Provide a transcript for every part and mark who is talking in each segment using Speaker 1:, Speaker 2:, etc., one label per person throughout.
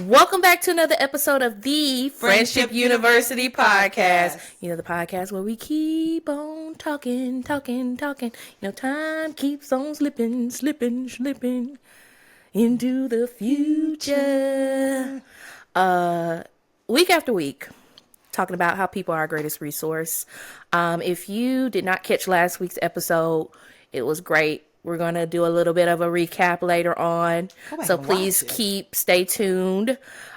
Speaker 1: Welcome back to another episode of the Friendship University podcast. You know, the podcast where we keep on talking. You know, time keeps on slipping into the future. Week after week, talking about how people are our greatest resource. If you did not catch last week's episode, it was great. We're going to do a little bit of a recap later on. So please stay tuned.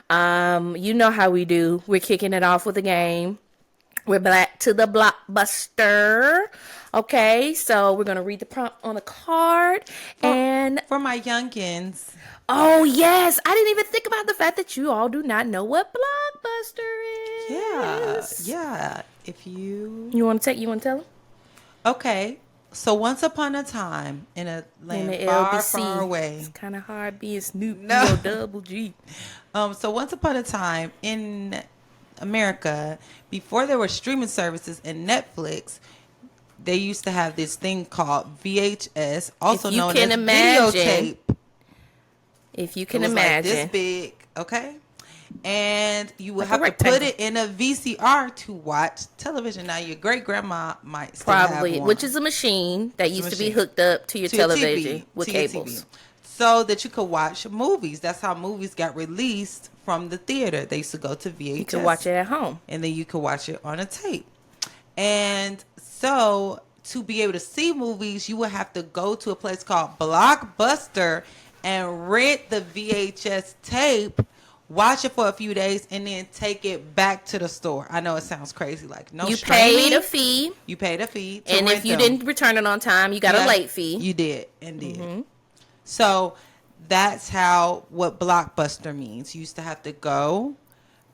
Speaker 1: You know how we do. We're kicking it off with a game. We're back to the Blockbuster. Okay, so we're going to read the prompt on the card.
Speaker 2: For my youngins.
Speaker 1: Oh, yes. I didn't even think about the fact that you all do not know what Blockbuster is.
Speaker 2: Yeah. If you...
Speaker 1: You want to tell them?
Speaker 2: Okay. So once upon a time in a land far away.
Speaker 1: It's kind of hard being Snoop double G.
Speaker 2: So once upon a time in America, before there were streaming services and Netflix, they used to have this thing called VHS, also known as videotape.
Speaker 1: If you can imagine.
Speaker 2: Like this big, okay? And you would have to put it in a VCR to watch television. Now, your great-grandma might still have one.
Speaker 1: Which is a machine that used to be hooked up to your television with cables.
Speaker 2: So that you could watch movies. That's how movies got released from the theater. They used to go to VHS.
Speaker 1: You could watch it at home.
Speaker 2: And then you could watch it on a tape. And so to be able to see movies, you would have to go to a place called Blockbuster and rent the VHS tape, watch it for a few days, and then take it back to the store. I know it sounds crazy, like no streaming.
Speaker 1: You paid a fee.
Speaker 2: And
Speaker 1: if you didn't return it on time, you got a late fee.
Speaker 2: You did, indeed. Mm-hmm. So that's what Blockbuster means. You used to have to go.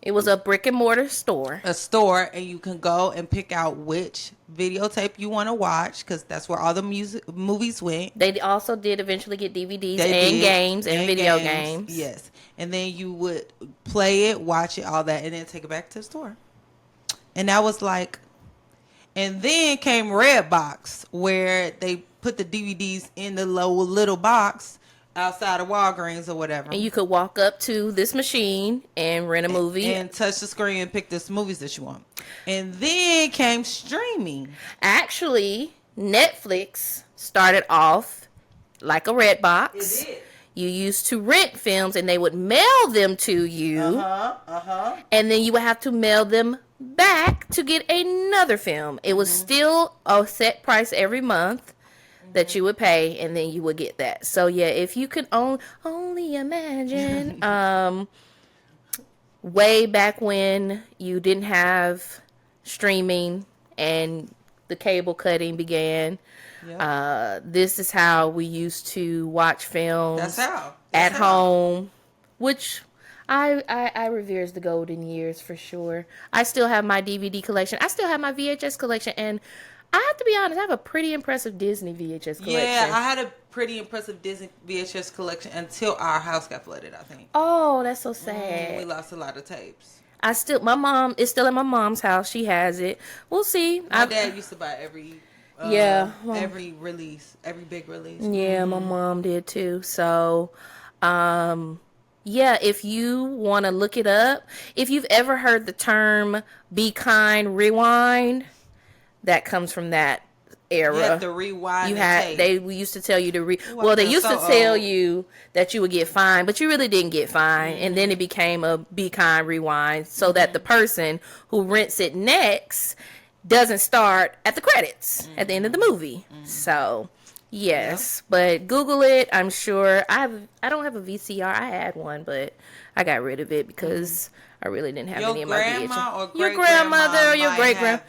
Speaker 1: It was a brick and mortar store.
Speaker 2: A store, and you can go and pick out which videotape you want to watch, because that's where all the movies went.
Speaker 1: They also did eventually get DVDs games and video games.
Speaker 2: Yes. And then you would play it, watch it, all that, and then take it back to the store. And that was like... And then came Redbox, where they put the DVDs in the little box outside of Walgreens or whatever.
Speaker 1: And you could walk up to this machine and rent a movie.
Speaker 2: And touch the screen and pick the movies that you want. And then came streaming.
Speaker 1: Actually, Netflix started off like a Redbox.
Speaker 2: It did.
Speaker 1: You used to rent films and they would mail them to you. And then you would have to mail them back to get another film. It was still a set price every month that you would pay, and then you would get that. So yeah, if you could only imagine, way back when you didn't have streaming and the cable cutting began, this is how we used to watch films at home, which I revere as the golden years for sure. I still have my DVD collection. I still have my VHS collection, and I have to be honest, I have a pretty impressive Disney VHS collection.
Speaker 2: Yeah, I had a pretty impressive Disney VHS collection until our house got flooded, I think.
Speaker 1: Oh, that's so sad.
Speaker 2: We lost a lot of tapes.
Speaker 1: My mom is still at my mom's house. She has it. We'll see.
Speaker 2: My dad used to buy every release, every big release.
Speaker 1: Yeah, my mom did too. So, yeah, if you want to look it up, if you've ever heard the term "Be Kind, Rewind," that comes from that era.
Speaker 2: You had to rewind.
Speaker 1: They used to tell you to they used to tell you that you would get fined, but you really didn't get fined. And then it became a Be Kind, Rewind, so that the person who rents it next doesn't start at the credits at the end of the movie. So yes, but Google it. I'm sure I don't have a VCR. I had one, but I got rid of it because I really didn't have any of my VHS. Your grandmother or your great grandma,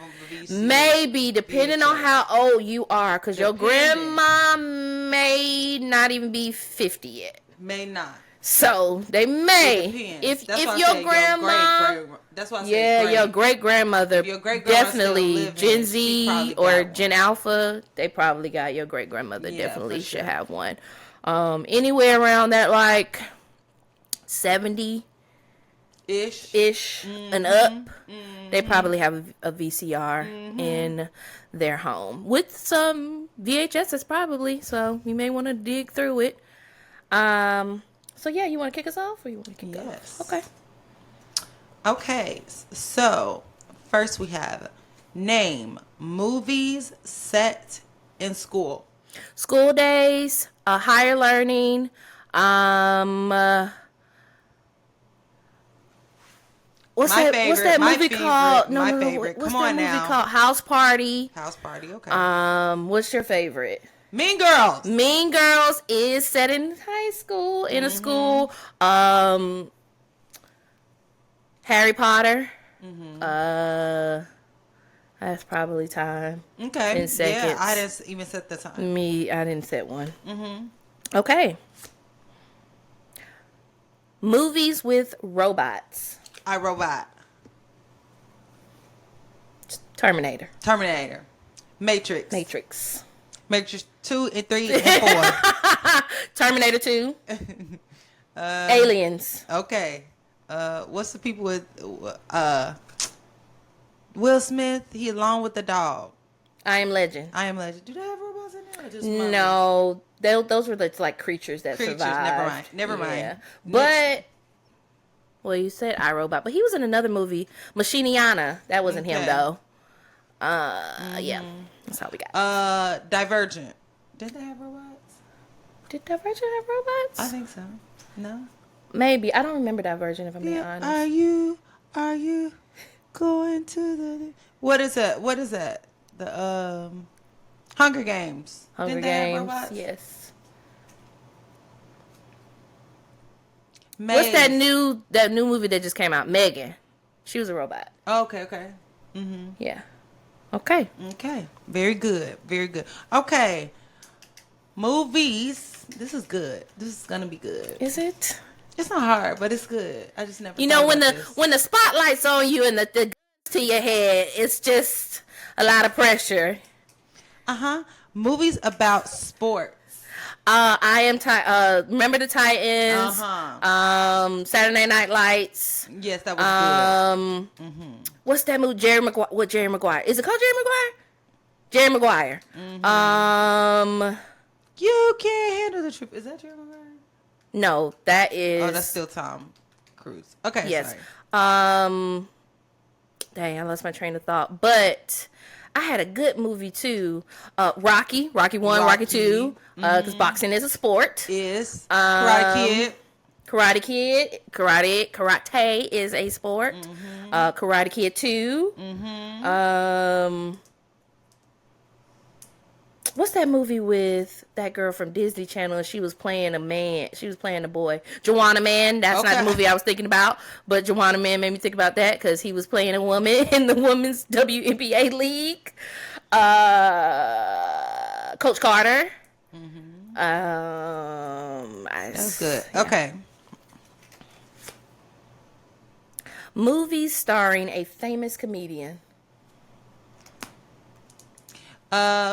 Speaker 1: maybe, depending on how old you are, because your grandma may not even be 50 yet.
Speaker 2: May not.
Speaker 1: So they may. If your grandma,
Speaker 2: that's why I say
Speaker 1: your great grandmother, definitely Gen Z or Gen Alpha, they probably got your great grandmother. Definitely should have one. Anywhere around that, like 70 ish and up, they probably have a VCR in their home with some VHSs probably, so you may want to dig through it. So yeah, you want to kick us off, or you want to kick
Speaker 2: Yes.
Speaker 1: off? Okay.
Speaker 2: Okay. So first we have name movies set in school.
Speaker 1: School days, higher learning. What's
Speaker 2: My
Speaker 1: that?
Speaker 2: favorite.
Speaker 1: What's that movie called?
Speaker 2: My favorite.
Speaker 1: What's
Speaker 2: Come
Speaker 1: that
Speaker 2: on
Speaker 1: movie
Speaker 2: now.
Speaker 1: called? House Party.
Speaker 2: House Party. Okay.
Speaker 1: What's your favorite?
Speaker 2: Mean Girls.
Speaker 1: Mean Girls is set in high school, in a school. Harry Potter. That's probably time.
Speaker 2: Okay.
Speaker 1: In seconds.
Speaker 2: Yeah, I didn't even set the time.
Speaker 1: I didn't set one. Okay. Movies with robots.
Speaker 2: iRobot.
Speaker 1: Terminator.
Speaker 2: Matrix. Matrix 2 and 3 and 4.
Speaker 1: Terminator 2. Aliens.
Speaker 2: Okay. What's the people with Will Smith? He along with the dog.
Speaker 1: I Am Legend.
Speaker 2: Do they have robots in there? Or just monkeys?
Speaker 1: No, those were the like creatures that survived.
Speaker 2: Never mind.
Speaker 1: Yeah. But well, you said iRobot, but he was in another movie, Machiniana. That wasn't him though. Yeah, that's all we got.
Speaker 2: Divergent. Did they have robots?
Speaker 1: Did Divergent have robots?
Speaker 2: I think so. No.
Speaker 1: Maybe. I don't remember Divergent, if I'm being honest.
Speaker 2: Are you going to the? What is that? The Hunger Games.
Speaker 1: Hunger
Speaker 2: Didn't they have
Speaker 1: Games.
Speaker 2: robots?
Speaker 1: Yes.
Speaker 2: Maze.
Speaker 1: What's that new movie that just came out? Megan. She was a robot.
Speaker 2: Oh, okay.
Speaker 1: Yeah. Okay.
Speaker 2: Okay. Very good. Okay. Movies. This is good. This is gonna be good.
Speaker 1: Is it?
Speaker 2: It's not hard, but it's good. I just never.
Speaker 1: You know, when the spotlight's on you and the guns to your head, it's just a lot of pressure.
Speaker 2: Movies about sports.
Speaker 1: I am Remember the Titans. Saturday Night Lights.
Speaker 2: Yes, that was good.
Speaker 1: What's that movie? Jerry Maguire? Is it called Jerry Maguire?
Speaker 2: You Can't Handle the Truth. Is that Jerry Maguire?
Speaker 1: No, that is.
Speaker 2: Oh, that's still Tom Cruise. Okay.
Speaker 1: Yes.
Speaker 2: Sorry.
Speaker 1: Dang, I lost my train of thought. But I had a good movie too. Rocky 1, Rocky 2. Because boxing is a sport.
Speaker 2: Karate Kid.
Speaker 1: Karate is a sport. Karate Kid 2. What's that movie with that girl from Disney Channel? She was playing a man. She was playing a boy. Joanna Man. That's not the movie I was thinking about. But Joanna Man made me think about that because he was playing a woman in the women's WNBA league. Coach Carter.
Speaker 2: That's good. Yeah. Okay.
Speaker 1: Movies starring a famous comedian.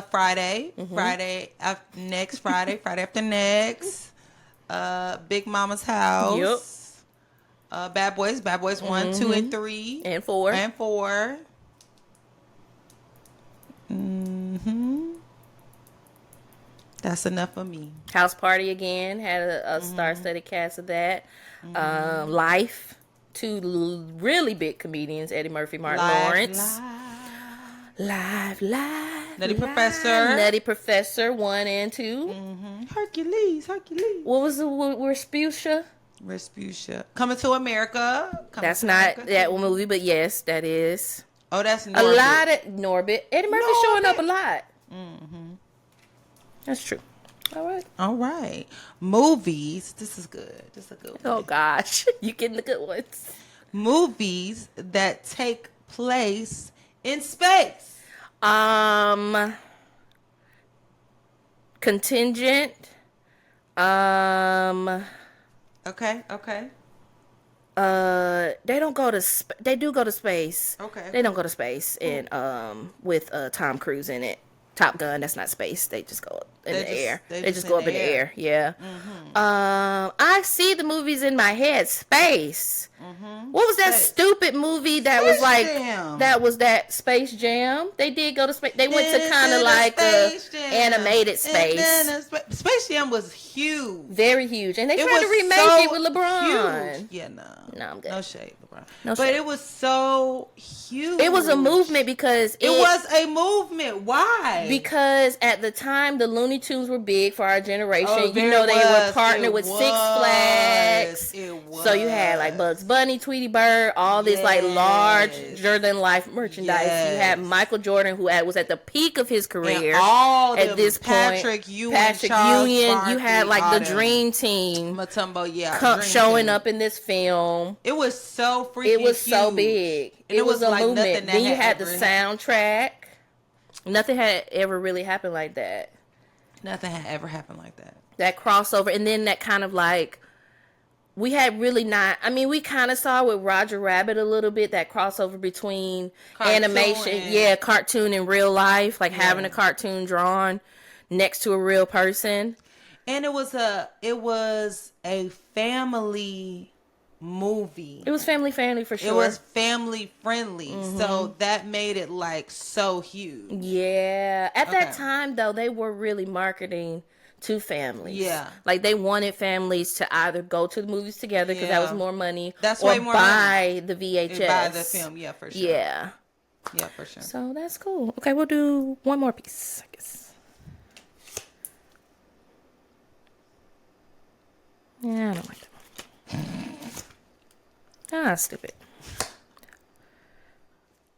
Speaker 2: Friday after next. Big Mama's House.
Speaker 1: Yep.
Speaker 2: Bad Boys 1, 2, and 3.
Speaker 1: And 4.
Speaker 2: That's enough for me.
Speaker 1: House Party again had a star-studded cast of that. Life, 2 really big comedians, Eddie Murphy, Martin Lawrence. Live.
Speaker 2: Nutty Professor 1 and 2. Hercules.
Speaker 1: What was the Respucia?
Speaker 2: Coming to America.
Speaker 1: That's not that movie, but yes, that is.
Speaker 2: Oh, that's Norbit.
Speaker 1: A lot of Norbit. Eddie Murphy's showing up a lot. That's true.
Speaker 2: All right. Movies. This is good. This is a good one.
Speaker 1: Oh gosh, you getting the good ones.
Speaker 2: Movies that take place in space.
Speaker 1: Contingent.
Speaker 2: Okay.
Speaker 1: They don't go to. They do go to space.
Speaker 2: Okay.
Speaker 1: They don't go to space, and with Tom Cruise in it. Top Gun, that's not space. They just go up in the air. They just
Speaker 2: in
Speaker 1: go up
Speaker 2: the
Speaker 1: in the
Speaker 2: air.
Speaker 1: air. Yeah. I see the movies in my head. Space. What was that stupid movie that was like
Speaker 2: Jam.
Speaker 1: that was that Space Jam? They did go to space. They went to kind of like a animated space.
Speaker 2: Space Jam was huge.
Speaker 1: Very huge. And they tried to remake it with LeBron.
Speaker 2: Huge. Yeah, no.
Speaker 1: No, I'm good.
Speaker 2: No shade, LeBron.
Speaker 1: No
Speaker 2: but
Speaker 1: shade.
Speaker 2: it was so huge.
Speaker 1: It was a movement because
Speaker 2: it was a movement. Why?
Speaker 1: Because at the time the Looney Tunes were big for our generation.
Speaker 2: Oh,
Speaker 1: you know, they were partnered with Six Flags.
Speaker 2: It was.
Speaker 1: So you had like Bugs Bunny, Tweety Bird, all this like larger than life merchandise. You had Michael Jordan, who was at the peak of his career.
Speaker 2: And all
Speaker 1: at this point,
Speaker 2: Patrick Ewing,
Speaker 1: you had like the Dream Team,
Speaker 2: Mutombo,
Speaker 1: showing up in this film.
Speaker 2: It was so freaking
Speaker 1: It was
Speaker 2: huge.
Speaker 1: so big.
Speaker 2: And
Speaker 1: it was a
Speaker 2: like
Speaker 1: movement. Then you had the soundtrack. Nothing had ever really happened like that.
Speaker 2: Nothing had ever happened like that.
Speaker 1: That crossover, and then that kind of like, we had really not. I mean, we kind of saw with Roger Rabbit a little bit, that crossover between animation, cartoon and real life, like having a cartoon drawn next to a real person.
Speaker 2: And it was a family movie.
Speaker 1: It was family for sure.
Speaker 2: It was family friendly. So that made it like so huge.
Speaker 1: Yeah. At that time though, they were really marketing to families. Yeah. Like they wanted families to either go to the movies together because that was more money.
Speaker 2: That's
Speaker 1: or
Speaker 2: way more
Speaker 1: buy
Speaker 2: money.
Speaker 1: The VHS.
Speaker 2: Buy the film, yeah, for sure.
Speaker 1: Yeah.
Speaker 2: Yeah, for sure.
Speaker 1: So that's cool. Okay, we'll do one more piece, I guess. Yeah, I don't like that one. Stupid.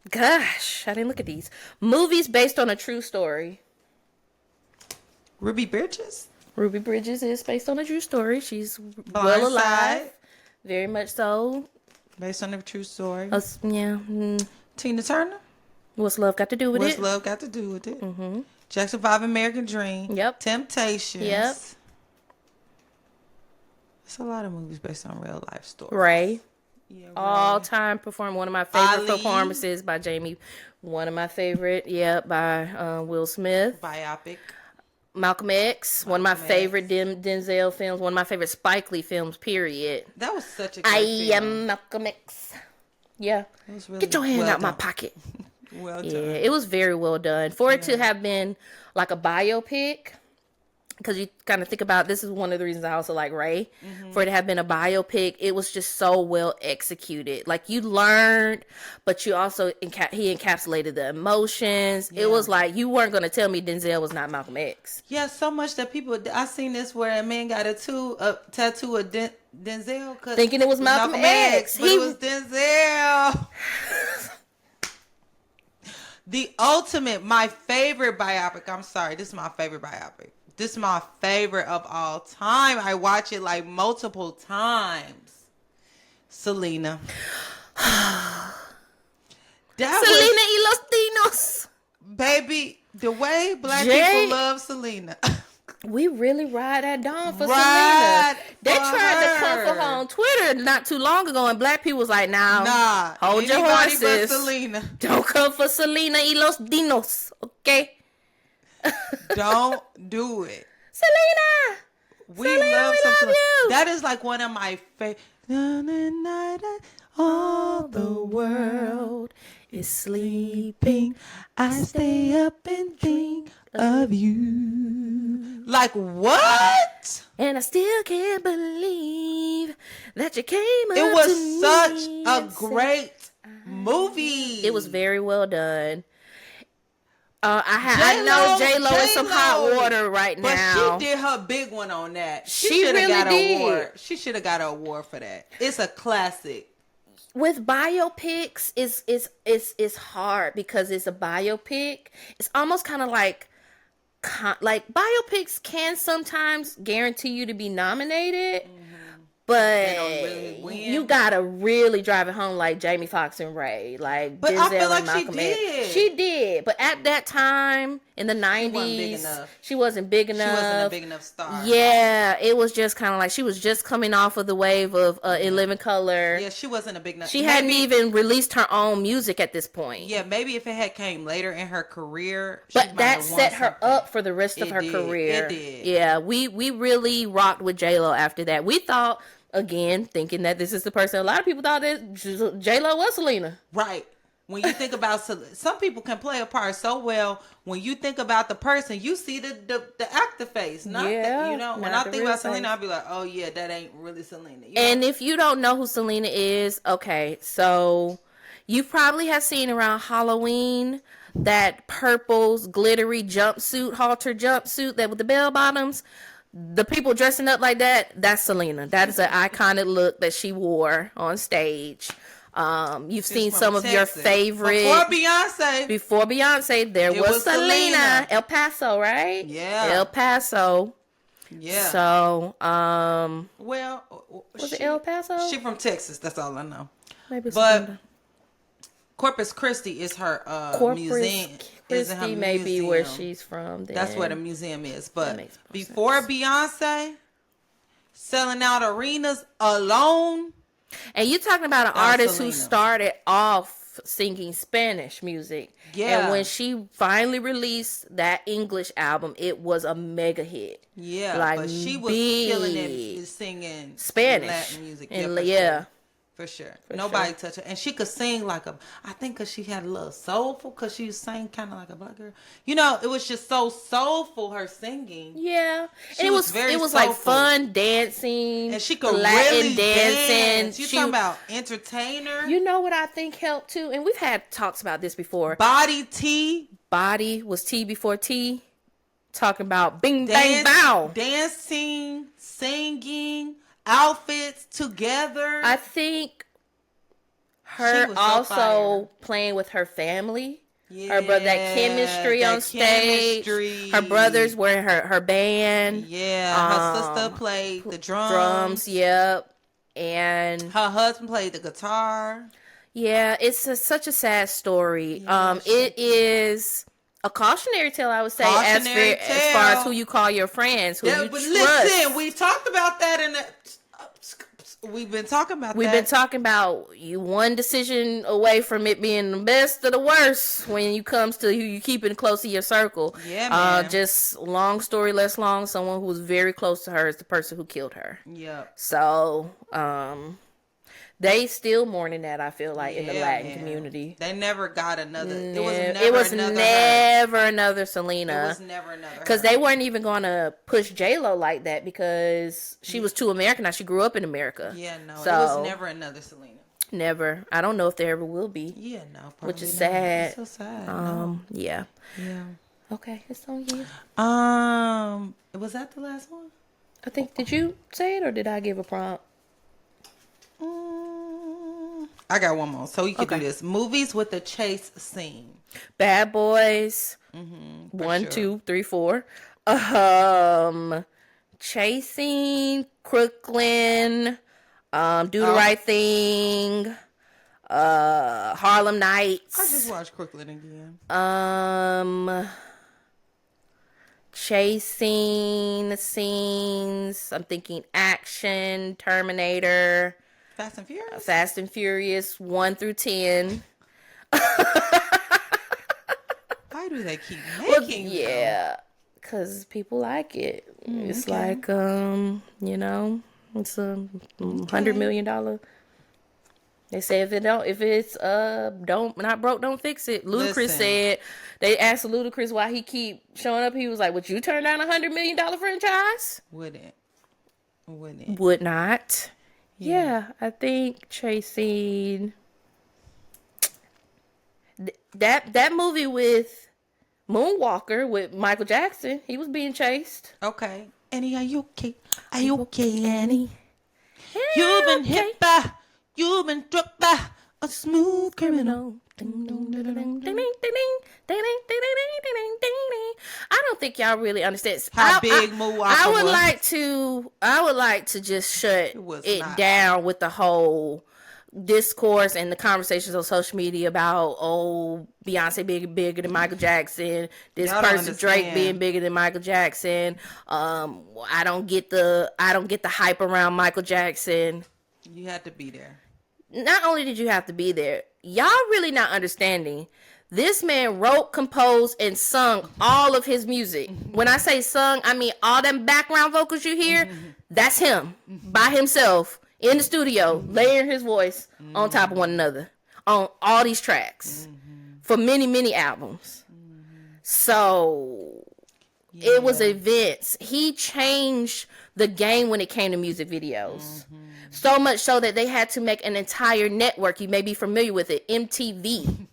Speaker 1: Gosh, I didn't look at these. Movies based on a true story.
Speaker 2: Ruby Bridges?
Speaker 1: Ruby Bridges is based on a true story. She's well alive. Very much so.
Speaker 2: Based on a true story.
Speaker 1: Yeah.
Speaker 2: Tina Turner?
Speaker 1: What's Love Got to Do with It?
Speaker 2: What's Love Got to Do with It? Jackson 5 American Dream.
Speaker 1: Yep.
Speaker 2: Temptations.
Speaker 1: Yep.
Speaker 2: It's a lot of movies based on real life stories.
Speaker 1: Ray.
Speaker 2: Yeah,
Speaker 1: all time performed one of my favorite performances by Jamie. One of my favorite, by Will Smith.
Speaker 2: Biopic.
Speaker 1: Malcolm X. One of my favorite Denzel films. One of my favorite Spike Lee films, period.
Speaker 2: That was such a good film.
Speaker 1: I am Malcolm X. Yeah.
Speaker 2: It was really
Speaker 1: Get your hand out my pocket.
Speaker 2: Well done.
Speaker 1: Yeah, it was very well done. For it to have been like a biopic, because you kind of think about, this is one of the reasons I also like Ray. For it to have been a biopic, it was just so well executed. Like, you learned, but you also he encapsulated the emotions. It was like, you weren't going to tell me Denzel was not Malcolm X.
Speaker 2: Yeah, so much that people, I seen this where a man got a tattoo of Denzel,
Speaker 1: thinking it was Malcolm X.
Speaker 2: But it was Denzel. The ultimate, my favorite biopic. I'm sorry, this is my favorite biopic. This is my favorite of all time. I watch it like multiple times. Selena.
Speaker 1: Selena y los Dinos.
Speaker 2: Baby, the way black people love Selena.
Speaker 1: We really ride that dawn for Selena. They tried to comfort her on Twitter not too long ago, and black people was like, nah, hold your horses.
Speaker 2: Selena.
Speaker 1: Don't come for Selena y los Dinos, okay?
Speaker 2: Don't do it.
Speaker 1: Selena!
Speaker 2: We love you. That is like one of my favorite. All the world is sleeping. I stay up and think of you. Like what?
Speaker 1: And I still can't believe that you came up to me.
Speaker 2: It was such a great movie.
Speaker 1: It was very well done. I know J-Lo is some hot water right now.
Speaker 2: But she did her big one on that.
Speaker 1: She really
Speaker 2: got an
Speaker 1: did.
Speaker 2: award. She should have got an award for that. It's a classic.
Speaker 1: With biopics, it's hard because it's a biopic. It's almost kind of like biopics can sometimes guarantee you to be nominated, But
Speaker 2: really win.
Speaker 1: you gotta really drive it home, like Jamie Foxx and Ray, like
Speaker 2: but
Speaker 1: Denzel
Speaker 2: I feel like
Speaker 1: and Malcolm
Speaker 2: she did.
Speaker 1: X. She did, but at that time in the 90s, she wasn't big enough.
Speaker 2: She wasn't a big enough star.
Speaker 1: Yeah, it was just kind of like she was just coming off of the wave of In Living Color.
Speaker 2: Yeah, she wasn't a big enough.
Speaker 1: She hadn't even released her own music at this point.
Speaker 2: Yeah, maybe if it had came later in her career,
Speaker 1: but that set her up for the rest of her career.
Speaker 2: It did.
Speaker 1: Yeah, we really rocked with J-Lo after that. We thought, again, thinking that this is the person. A lot of people thought that J-Lo was Selena.
Speaker 2: Right. When you think about, some people can play a part so well. When you think about the person, you see the actor face. Not when I think about Selena, I'll be like, oh yeah, that ain't really Selena.
Speaker 1: And if you don't know who Selena is, okay, so you probably have seen around Halloween that purple's glittery jumpsuit, halter jumpsuit that with the bell bottoms. The people dressing up like that, that's Selena. That is an iconic look that she wore on stage. You've seen some of your favorite before Beyonce. There was Selena. El Paso, right?
Speaker 2: Yeah,
Speaker 1: El Paso.
Speaker 2: Yeah.
Speaker 1: So,
Speaker 2: was
Speaker 1: it El Paso?
Speaker 2: She from Texas. That's all I know.
Speaker 1: Maybe it's
Speaker 2: but
Speaker 1: Selena.
Speaker 2: Corpus Christi is her museum.
Speaker 1: Christi may be where she's from. Then.
Speaker 2: That's where the museum is. But before Beyonce, selling out arenas alone.
Speaker 1: And you're talking about an artist who started off singing Spanish music.
Speaker 2: Yeah.
Speaker 1: And when she finally released that English album, it was a mega hit.
Speaker 2: Yeah.
Speaker 1: Like,
Speaker 2: but she was killing it singing
Speaker 1: Spanish.
Speaker 2: Latin music. For sure. Nobody touched her. And she could sing like I think because she had a little soulful, because she sang kind of like a black girl. You know, it was just so soulful, her singing.
Speaker 1: Yeah. And it was like fun dancing.
Speaker 2: And she could
Speaker 1: Latin
Speaker 2: really
Speaker 1: dance.
Speaker 2: You talking about entertainer.
Speaker 1: You know what I think helped too? And we've had talks about this before.
Speaker 2: Body T.
Speaker 1: Body was T before T. Talking about bing, bang, bow.
Speaker 2: Dancing, singing. Outfits together.
Speaker 1: I think her also playing with her family. Yeah, her brother, that chemistry on stage. Her brothers were her band.
Speaker 2: Yeah, her sister played the drums.
Speaker 1: Yep. And
Speaker 2: her husband played the guitar.
Speaker 1: Yeah, it's such a sad story. Yeah, it is a cautionary tale, I would say, as far as who you call your friends, who you trust.
Speaker 2: Listen, we talked about that in the... We've been talking
Speaker 1: about you one decision away from it being the best or the worst when you comes to who you keeping close to your circle.
Speaker 2: Yeah, man.
Speaker 1: Just long story less long, someone who was very close to her is the person who killed her.
Speaker 2: Yeah.
Speaker 1: So, they still mourning that, I feel like, in the Latin community.
Speaker 2: They never got another.
Speaker 1: It was never another Selena.
Speaker 2: It was never another.
Speaker 1: Because they weren't even going to push J-Lo like that because she was too Americanized. She grew up in America.
Speaker 2: Yeah, no. So, it was never another Selena.
Speaker 1: Never. I don't know if there ever will be.
Speaker 2: Yeah, no.
Speaker 1: Which is sad.
Speaker 2: It's so sad.
Speaker 1: Yeah.
Speaker 2: Yeah.
Speaker 1: Okay, it's on you.
Speaker 2: Was that the last one?
Speaker 1: I think. Did you say it or did I give a prompt?
Speaker 2: I got one more, so you can do this. Movies with a chase scene.
Speaker 1: Bad Boys. 1, 2, 3, 4. Chasing, Crooklyn. Do the Right Thing. Harlem Nights.
Speaker 2: I just watched Crooklyn again.
Speaker 1: Chasing scenes. I'm thinking action, Terminator.
Speaker 2: Fast and Furious
Speaker 1: 1 through 10.
Speaker 2: Why do they keep making them?
Speaker 1: Yeah, because people like it. It's like, it's a $100 million. They say if it's not broke, don't fix it. Ludacris said, they asked Ludacris why he keep showing up. He was like, would you turn down $100 million franchise?
Speaker 2: Wouldn't.
Speaker 1: Would not. Yeah, I think chasing that movie with Moonwalker with Michael Jackson. He was being chased.
Speaker 2: Okay, Annie, are you okay? Are you okay,
Speaker 1: Annie?
Speaker 2: You've been hit by, you've been dropped by a smooth criminal.
Speaker 1: I don't think y'all really understand
Speaker 2: how big Muwaka was.
Speaker 1: I would like to just shut it down with the whole discourse and the conversations on social media about Beyonce bigger than Michael Jackson, this person Drake being bigger than Michael Jackson. I don't get the hype around Michael Jackson.
Speaker 2: You had to be there.
Speaker 1: Not only did you have to be there, y'all really not understanding. This man wrote, composed, and sung all of his music. When I say sung, I mean all them background vocals you hear, that's him by himself in the studio, layering his voice on top of one another on all these tracks for many, many albums. So it was events. He changed the game when it came to music videos. So much so that they had to make an entire network. You may be familiar with it, MTV.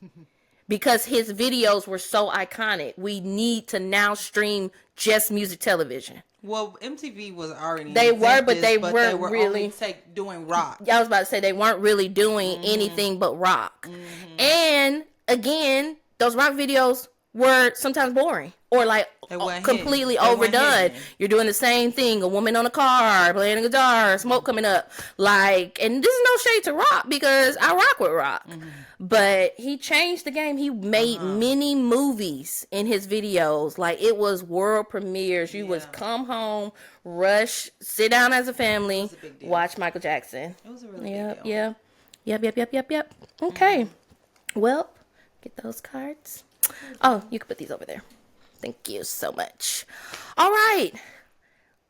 Speaker 1: Because his videos were so iconic. We need to now stream just music television.
Speaker 2: Well, MTV was already
Speaker 1: they weren't really
Speaker 2: only doing rock.
Speaker 1: I was about to say they weren't really doing anything but rock. And again, those rock videos were sometimes boring or like completely overdone. You're doing the same thing, a woman on a car playing a guitar, smoke coming up, like, and this is no shade to rock because I rock with rock. But he changed the game. He made many movies in his videos. Like, it was world premieres. You would come home, rush, sit down as a family, watch Michael Jackson.
Speaker 2: It was a really big deal.
Speaker 1: Yep. Okay. Well, get those cards. Oh, you can put these over there. Thank you so much. All right.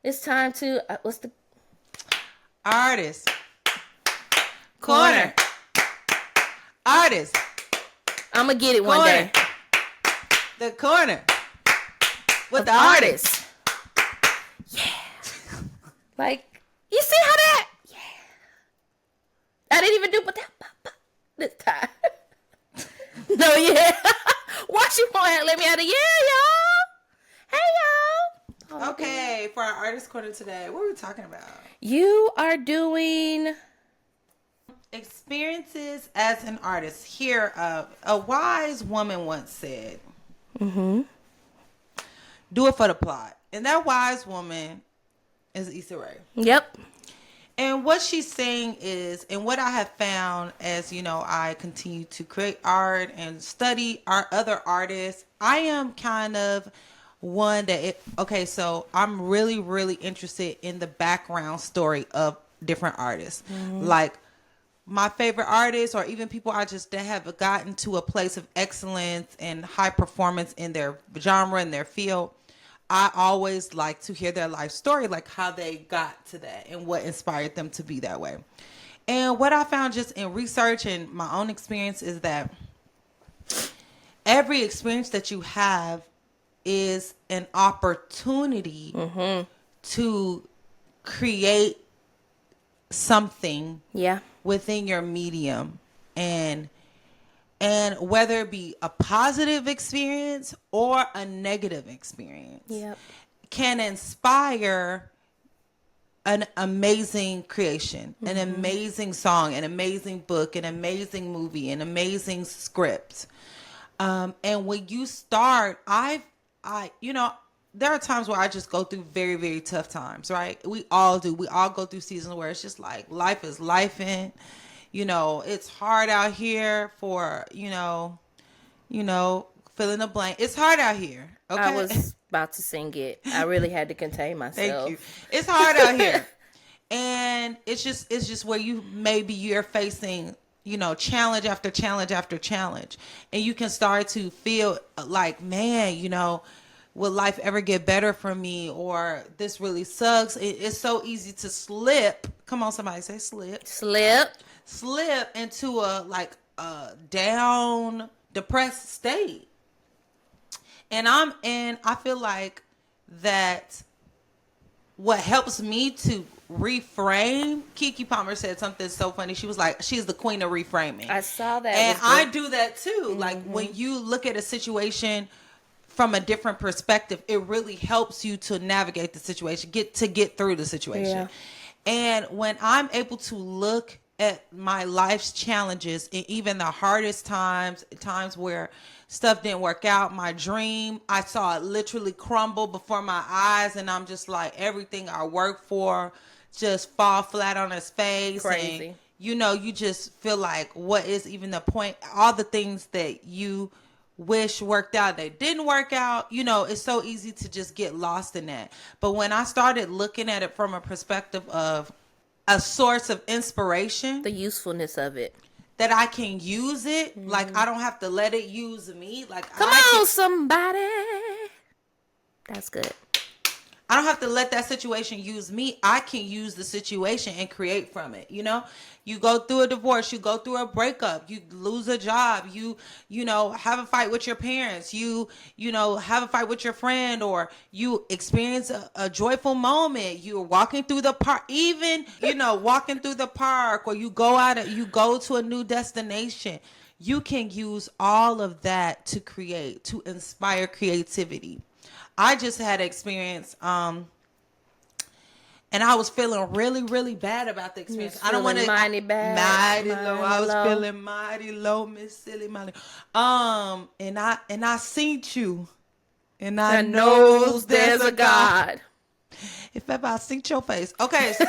Speaker 1: It's time to, what's the?
Speaker 2: Artist. Corner. Artist.
Speaker 1: I'm going to get it one day.
Speaker 2: The corner. With the artist.
Speaker 1: Yeah. Like, you see how that? Yeah. I didn't even do but that this time. No, yeah. Why she want to let me out of y'all? Hey, y'all.
Speaker 2: Okay, for our artist corner today, what are we talking about?
Speaker 1: You are doing
Speaker 2: experiences as an artist. Here, a wise woman once said, do it for the plot. And that wise woman is Issa Rae.
Speaker 1: Yep.
Speaker 2: And what she's saying is, and what I have found as, I continue to create art and study our other artists, I am kind of one that, so I'm really, really interested in the background story of different artists. Like, my favorite artists or even people that have gotten to a place of excellence and high performance in their genre and their field. I always like to hear their life story, like how they got to that and what inspired them to be that way. And what I found just in research and my own experience is that every experience that you have is an opportunity to create something within your medium, and whether it be a positive experience or a negative experience can inspire an amazing creation, an amazing song, an amazing book, an amazing movie, an amazing script. And when you start, there are times where I just go through very, very tough times, right? We all do. We all go through seasons where it's just like life is lifing. It's hard out here for, fill in the blank. It's hard out here. Okay.
Speaker 1: I was about to sing it. I really had to contain myself.
Speaker 2: Thank you. It's hard out here. And it's just where you're facing, challenge after challenge after challenge. And you can start to feel like, man, will life ever get better for me? Or this really sucks. It's so easy to slip. Come on, somebody say slip. Slip into a down, depressed state. And I feel like that what helps me to reframe, Keke Palmer said something so funny. She was like, she's the queen of reframing.
Speaker 1: I saw that.
Speaker 2: And I do that too. Like, when you look at a situation from a different perspective, it really helps you to navigate the situation, get through the situation. And when I'm able to look at my life's challenges and even the hardest times where stuff didn't work out, my dream, I saw it literally crumble before my eyes, and I'm just like, everything I worked for just fall flat on its face.
Speaker 1: Crazy.
Speaker 2: And you just feel like, what is even the point? All the things that you wish worked out, they didn't work out. It's so easy to just get lost in that. But when I started looking at it from a perspective of a source of inspiration,
Speaker 1: the usefulness of it,
Speaker 2: that I can use it, like I don't have to let it use me. Like,
Speaker 1: come on, somebody. That's good.
Speaker 2: I don't have to let that situation use me. I can use the situation and create from it. You go through a divorce, you go through a breakup, you lose a job, you have a fight with your parents, you have a fight with your friend, or you experience a joyful moment. You're walking through the park, even, walking through the park, or you go to a new destination. You can use all of that to inspire creativity. I just had an experience, and I was feeling really, really bad about the experience. I don't want to
Speaker 1: mighty bad,
Speaker 2: mighty low. I was feeling mighty low, Miss Silly Molly. And I seen you, and I knows there's a God. If ever I seen your face, okay. So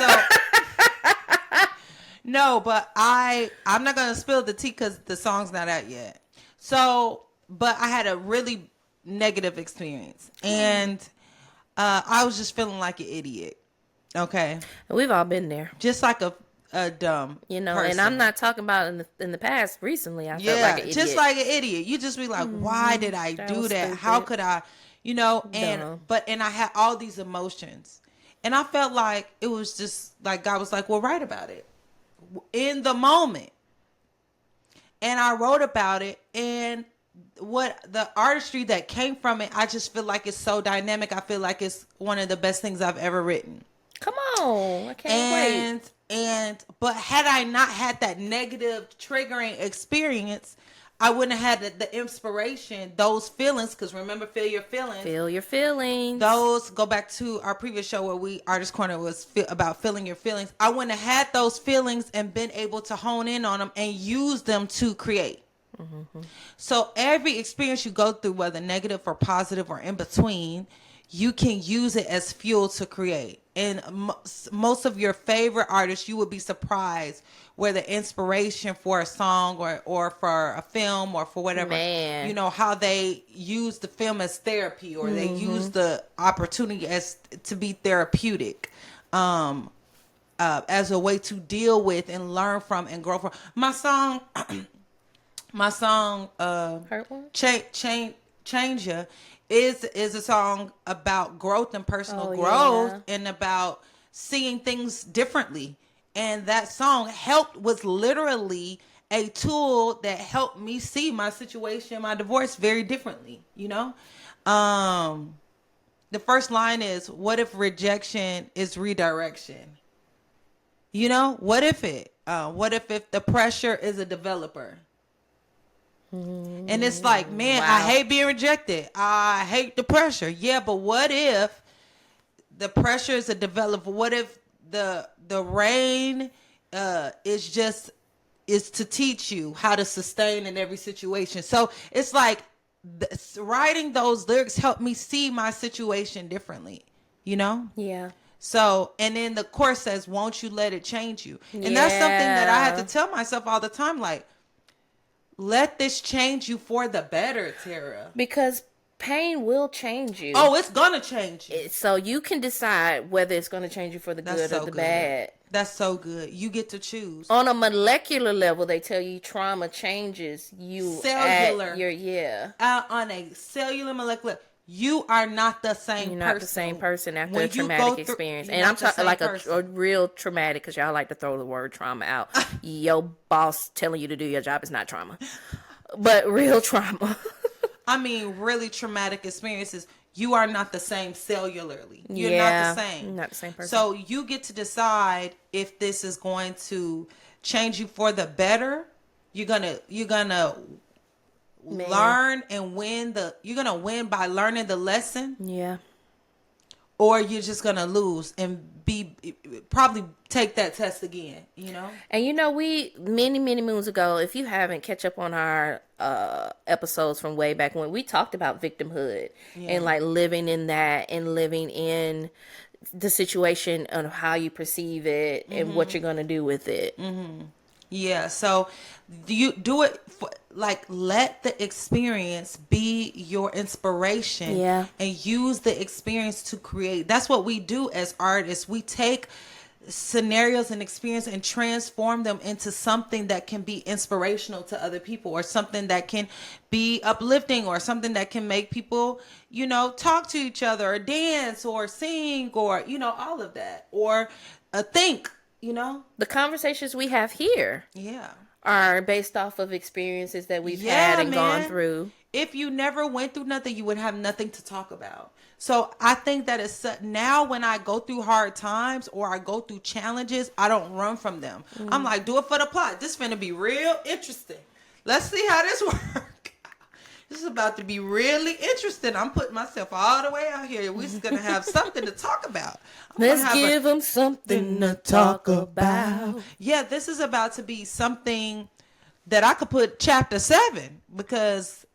Speaker 2: no, but I'm not gonna spill the tea because the song's not out yet. So, but I had a really negative experience, and I was just feeling like an idiot. Okay,
Speaker 1: we've all been there,
Speaker 2: just like a dumb person.
Speaker 1: And I'm not talking about in the past. Recently, I felt like an idiot.
Speaker 2: Just like an idiot. You just be like, why did I do that?
Speaker 1: Stupid.
Speaker 2: How could I, and I had all these emotions, and I felt like it was just like God was like, well, write about it in the moment. And I wrote about it, and what the artistry that came from it, I just feel like it's so dynamic. I feel like it's one of the best things I've ever written.
Speaker 1: Come on, I can't wait.
Speaker 2: But had I not had that negative triggering experience, I wouldn't have had the inspiration, those feelings. Because remember, feel your feelings.
Speaker 1: Feel your feelings.
Speaker 2: Those go back to our previous show where Artist Corner was about feeling your feelings. I wouldn't have had those feelings and been able to hone in on them and use them to create. Mm-hmm. So every experience you go through, whether negative or positive or in between, you can use it as fuel to create. And most of your favorite artists, you would be surprised where the inspiration for a song or for a film or for whatever, how they use the film as therapy, or they use the opportunity to be therapeutic, as a way to deal with and learn from and grow from. My song, Change Ya, is a song about growth and personal growth, and about seeing things differently. And that song was literally a tool that helped me see my situation, my divorce, very differently. The first line is, what if rejection is redirection? What if if the pressure is a developer? And it's like, man, wow. I hate being rejected. I hate the pressure. Yeah, but what if the pressure is a developer? What if the rain is to teach you how to sustain in every situation? So it's like writing those lyrics helped me see my situation differently, Yeah. So, and then the chorus says, won't you let it change you? And that's something that I have to tell myself all the time, like, let this change you for the better, Tara.
Speaker 1: Because pain will change you.
Speaker 2: Oh, it's gonna change you.
Speaker 1: So you can decide whether it's gonna change you for the good or the bad.
Speaker 2: That's so good. You get to choose.
Speaker 1: On a molecular level, they tell you trauma changes you.
Speaker 2: Cellular.
Speaker 1: On
Speaker 2: a cellular molecular. You are not the same person.
Speaker 1: You're not the same person after a traumatic experience. And I'm talking like a real traumatic, because y'all like to throw the word trauma out. Your boss telling you to do your job is not trauma. But real trauma.
Speaker 2: I mean, really traumatic experiences. You are not the same cellularly. You're not the same.
Speaker 1: You're not the same person.
Speaker 2: So you get to decide if this is going to change you for the better. You're gonna learn and win you're gonna win by learning the lesson.
Speaker 1: Yeah.
Speaker 2: or you're just gonna lose and be probably take that test again,
Speaker 1: And we many moons ago, if you haven't catch up on our episodes from way back when, we talked about victimhood and like living in that and living in the situation and how you perceive it and what you're gonna do with it.
Speaker 2: Yeah, so you do it for, like, let the experience be your inspiration.
Speaker 1: Yeah.
Speaker 2: And use the experience to create. That's what we do as artists. We take scenarios and experience and transform them into something that can be inspirational to other people, or something that can be uplifting, or something that can make people, talk to each other or dance or sing, or, all of that, or think.
Speaker 1: The conversations we have here are based off of experiences that we've had and gone through.
Speaker 2: If you never went through nothing, you would have nothing to talk about. So I think that is now when I go through hard times or I go through challenges, I don't run from them. I'm like, do it for the plot. This finna be real interesting. Let's see how this works. This is about to be really interesting. I'm putting myself all the way out here. We're just going to have something to talk about.
Speaker 1: Let's give them something to talk about.
Speaker 2: Yeah, this is about to be something that I could put chapter 7, because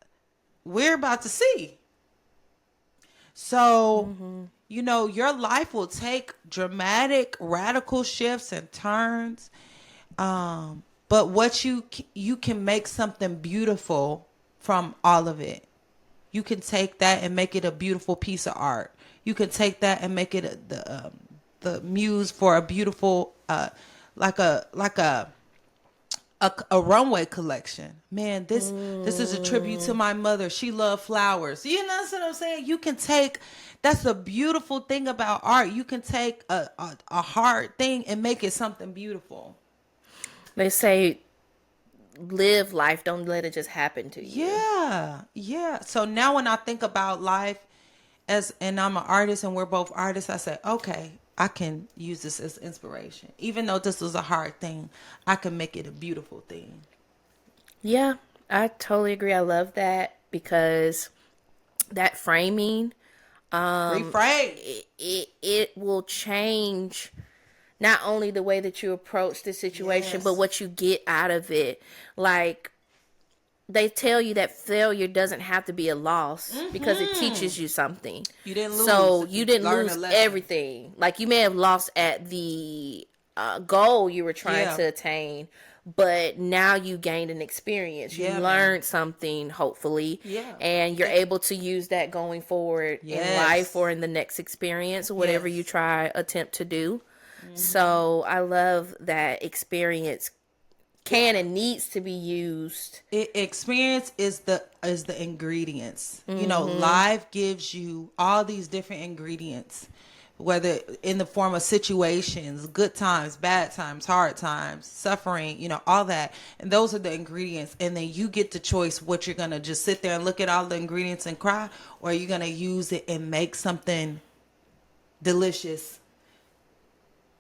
Speaker 2: we're about to see. So, your life will take dramatic, radical shifts and turns. But what you can make something beautiful from all of it. You can take that and make it a beautiful piece of art. You can take that and make it the muse for a beautiful like a runway collection. Man, this is a tribute to my mother. She loved flowers. You know what I'm saying? You can take, that's the beautiful thing about art. You can take a hard thing and make it something beautiful.
Speaker 1: They say live life, don't let it just happen to you.
Speaker 2: Yeah. So now when I think about life and I'm an artist and we're both artists, I say, okay, I can use this as inspiration. Even though this was a hard thing, I can make it a beautiful thing.
Speaker 1: Yeah, I totally agree. I love that, because that framing,
Speaker 2: reframe,
Speaker 1: it will change not only the way that you approach the situation, but what you get out of it. Like, they tell you that failure doesn't have to be a loss, because it teaches you something.
Speaker 2: You didn't lose.
Speaker 1: So you didn't lose everything. Like, you may have lost at the goal you were trying to attain, but now you gained an experience. You learned something, hopefully. And you're able to use that going forward in life or in the next experience, whatever you attempt to do. So I love that experience can and needs to be used.
Speaker 2: Experience is the ingredients. Life gives you all these different ingredients, whether in the form of situations, good times, bad times, hard times, suffering, all that. And those are the ingredients. And then you get the choice what you're going to just sit there and look at all the ingredients and cry, or you're going to use it and make something delicious.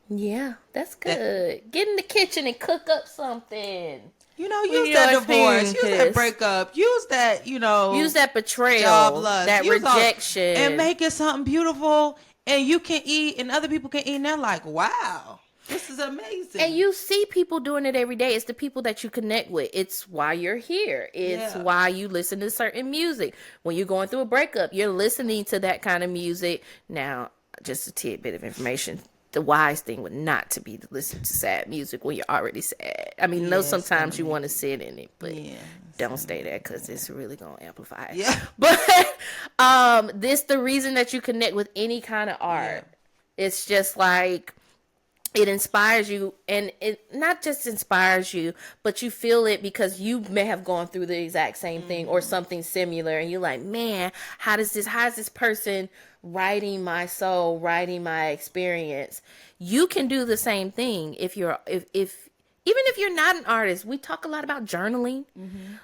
Speaker 1: Yeah, that's good. Get in the kitchen and cook up something.
Speaker 2: Use that divorce, use that breakup, use that,
Speaker 1: use that betrayal,
Speaker 2: job loss,
Speaker 1: that rejection,
Speaker 2: and make it something beautiful, and you can eat, and other people can eat, and they're like, wow, this is amazing.
Speaker 1: And you see people doing it every day. It's the people that you connect with. It's why you're here. It's why you listen to certain music. When you're going through a breakup, you're listening to that kind of music. Now, just a tidbit of information. The wise thing would not to be to listen to sad music when you're already sad. I mean, sometimes you want to sit in it, but don't stay there, because it's really going to amplify it.
Speaker 2: Yeah.
Speaker 1: But this the reason that you connect with any kind of art. It's just like, it inspires you, and it not just inspires you, but you feel it because you may have gone through the exact same thing or something similar, and you're like, man, how is this person writing my soul, writing my experience? You can do the same thing if even if you're not an artist. We talk a lot about journaling.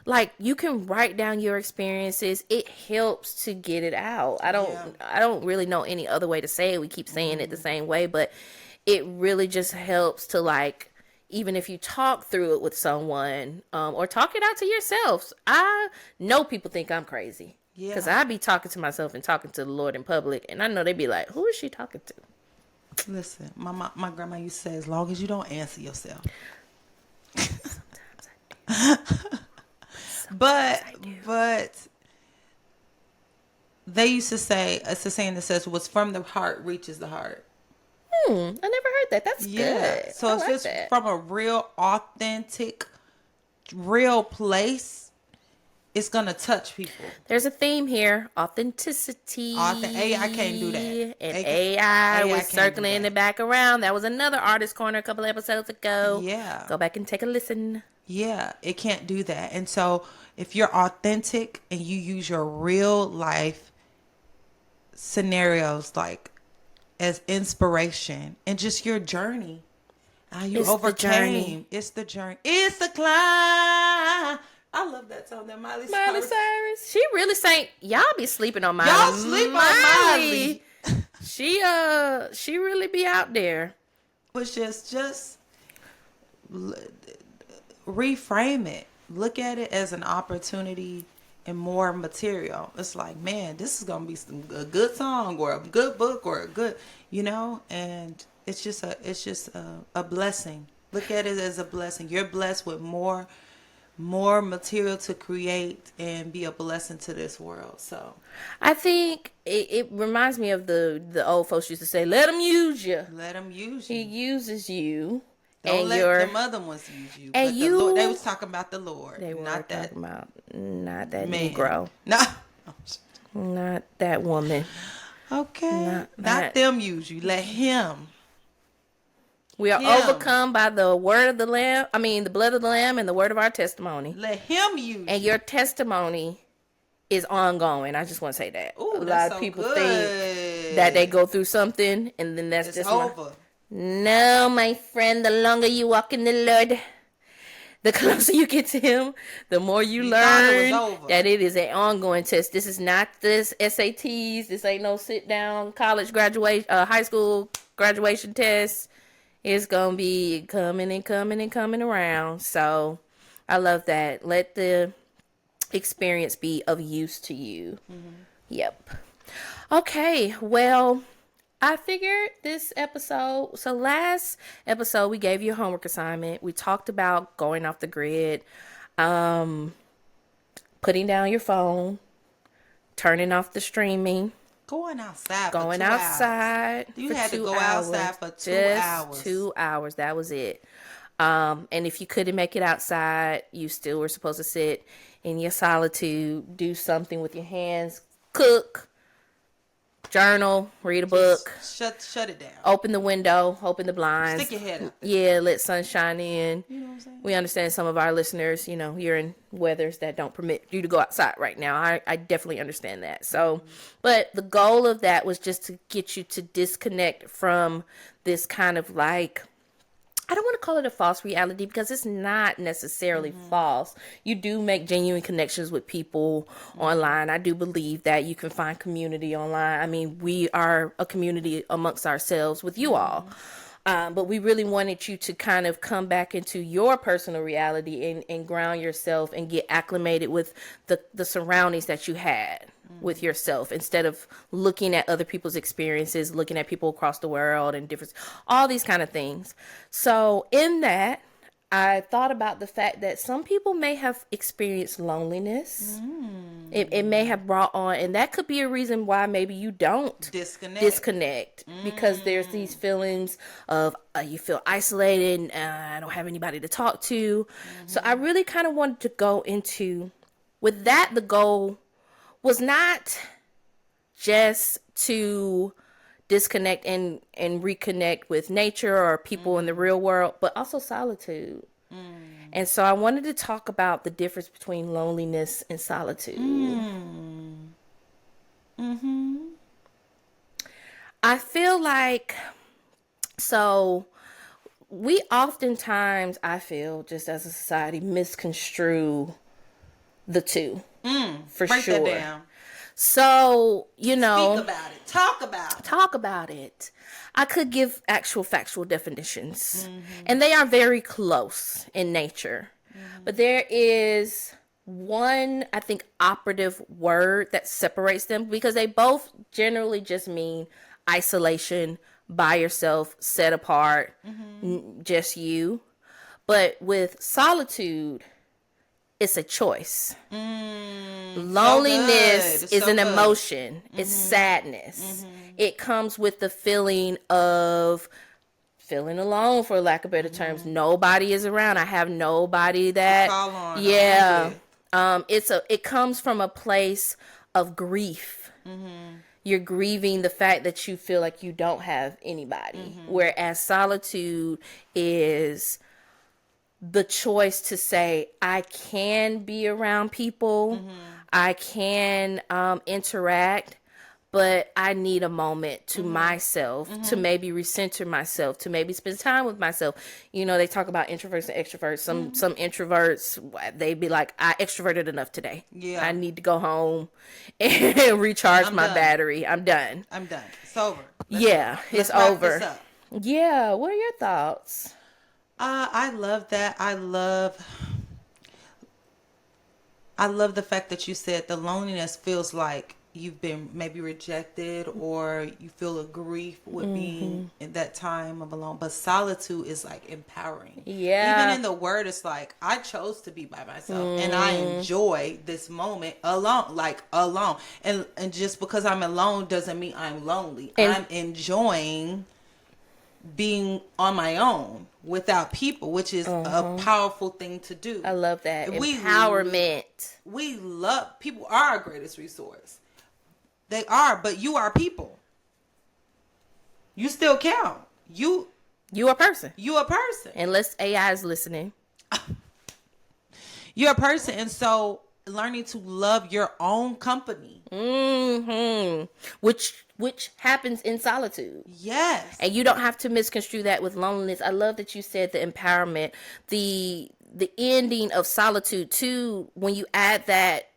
Speaker 1: Like, you can write down your experiences. It helps to get it out. I don't really know any other way to say it. We keep saying it the same way, but it really just helps to, like, even if you talk through it with someone, or talk it out to yourself. I know people think I'm crazy.
Speaker 2: Yeah.
Speaker 1: Because I be talking to myself and talking to the Lord in public, and I know they be like, who is she talking to?
Speaker 2: Listen, my grandma used to say, as long as you don't answer yourself. But they used to say, it's a saying that says, what's from the heart reaches the heart.
Speaker 1: I never heard that. That's good.
Speaker 2: So
Speaker 1: I
Speaker 2: it's
Speaker 1: like
Speaker 2: just
Speaker 1: that.
Speaker 2: from a real authentic, real place, it's going to touch people.
Speaker 1: There's a theme here. Authenticity.
Speaker 2: I can't do that.
Speaker 1: And AI was
Speaker 2: can't
Speaker 1: circling it back around. That was another Artist Corner a couple episodes ago.
Speaker 2: Yeah.
Speaker 1: Go back and take a listen.
Speaker 2: Yeah, it can't do that. And so if you're authentic and you use your real life scenarios like as inspiration and just your journey, how you overcame. It's the journey. It's the climb. I love that song that Miley Cyrus.
Speaker 1: She really sang. Y'all be sleeping on Miley.
Speaker 2: Y'all sleep on Miley.
Speaker 1: She really be out there.
Speaker 2: But just reframe it. Look at it as an opportunity and more material. It's like, man, this is gonna be a good song or a good book or a good, and it's just a blessing. Look at it as a blessing. You're blessed with more material to create and be a blessing to this world. So
Speaker 1: I think it reminds me of the old folks used to say, let him use you.
Speaker 2: Let him use you.
Speaker 1: He uses you.
Speaker 2: Don't let the other ones use you.
Speaker 1: And
Speaker 2: but
Speaker 1: you,
Speaker 2: the Lord, they was talking about the Lord.
Speaker 1: They were
Speaker 2: not
Speaker 1: talking about not that
Speaker 2: man.
Speaker 1: Negro.
Speaker 2: No.
Speaker 1: Not that woman.
Speaker 2: Okay. Not them use you. Let him.
Speaker 1: We are overcome by the word of the Lamb. I mean, the blood of the Lamb and the word of our testimony.
Speaker 2: Let him use you.
Speaker 1: And your testimony is ongoing. I just want to say that.
Speaker 2: Ooh,
Speaker 1: a lot of people think that they go through something and then it's just over. No, my friend, the longer you walk in the Lord, the closer you get to him, the more you learn that it is an ongoing test. This is not this SATs. This ain't no sit down college graduation, high school graduation test. It's going to be coming and coming and coming around. So I love that. Let the experience be of use to you. Mm-hmm. Yep. Okay. Well, I figured this episode, so last episode we gave you a homework assignment. We talked about going off the grid, putting down your phone, turning off the streaming.
Speaker 2: Going outside.
Speaker 1: You
Speaker 2: had to go outside for 2 hours.
Speaker 1: 2 hours. That was it. And if you couldn't make it outside, you still were supposed to sit in your solitude, do something with your hands, cook, journal, read a book.
Speaker 2: Shut it down.
Speaker 1: Open the window, open the blinds.
Speaker 2: Stick your head up there.
Speaker 1: Yeah, let sunshine in.
Speaker 2: You know what I'm saying?
Speaker 1: We understand some of our listeners, you're in weathers that don't permit you to go outside right now. I definitely understand that. So, but the goal of that was just to get you to disconnect from this kind of like, I don't want to call it a false reality because it's not necessarily false. You do make genuine connections with people online. I do believe that you can find community online. I mean, we are a community amongst ourselves with you all. But we really wanted you to kind of come back into your personal reality and ground yourself and get acclimated with the surroundings that you had with yourself instead of looking at other people's experiences, looking at people across the world and different, all these kind of things. So in that, I thought about the fact that some people may have experienced loneliness. It may have brought on, and that could be a reason why maybe you don't disconnect because there's these feelings of you feel isolated, I don't have anybody to talk to. So I really kind of wanted to go into, with that, the goal was not just to disconnect and reconnect with nature or people in the real world, but also solitude. And so I wanted to talk about the difference between loneliness and solitude. I feel like, so we oftentimes, I feel, just as a society, misconstrue the two. For
Speaker 2: break
Speaker 1: sure.
Speaker 2: That down.
Speaker 1: So,
Speaker 2: Speak about it. Talk about
Speaker 1: it. I could give actual factual definitions, and they are very close in nature. But there is one, I think, operative word that separates them, because they both generally just mean isolation, by yourself, set apart, just you. But with solitude, it's a choice. Loneliness is an emotion. It's sadness. It comes with the feeling of feeling alone, for lack of better terms. Nobody is around. I have nobody that
Speaker 2: call on.
Speaker 1: Yeah. It comes from a place of grief. You're grieving the fact that you feel like you don't have anybody. Whereas solitude is the choice to say, I can be around people, I can interact, but I need a moment to myself, to maybe recenter myself, to maybe spend time with myself. You know, they talk about introverts and extroverts. Some introverts, they be like, I extroverted enough today.
Speaker 2: Yeah.
Speaker 1: I need to go home and recharge my
Speaker 2: done.
Speaker 1: battery. I'm done.
Speaker 2: It's over.
Speaker 1: It's
Speaker 2: wrap
Speaker 1: over.
Speaker 2: this up.
Speaker 1: Yeah. What are your thoughts?
Speaker 2: I love that. I love the fact that you said the loneliness feels like you've been maybe rejected, or you feel a grief with being in that time of alone. But solitude is like empowering.
Speaker 1: Yeah.
Speaker 2: Even in the word, it's like, I chose to be by myself and I enjoy this moment alone, And just because I'm alone doesn't mean I'm lonely.
Speaker 1: And
Speaker 2: I'm enjoying being on my own without people, which is a powerful thing to do.
Speaker 1: I love that. Empowerment.
Speaker 2: We love people are our greatest resource. They are, but you are people. You still count. You
Speaker 1: a person.
Speaker 2: You a person.
Speaker 1: Unless AI is listening.
Speaker 2: You're a person, and so learning to love your own company.
Speaker 1: Which happens in solitude.
Speaker 2: Yes.
Speaker 1: And you don't have to misconstrue that with loneliness. I love that you said the empowerment, the ending of solitude too. When you add that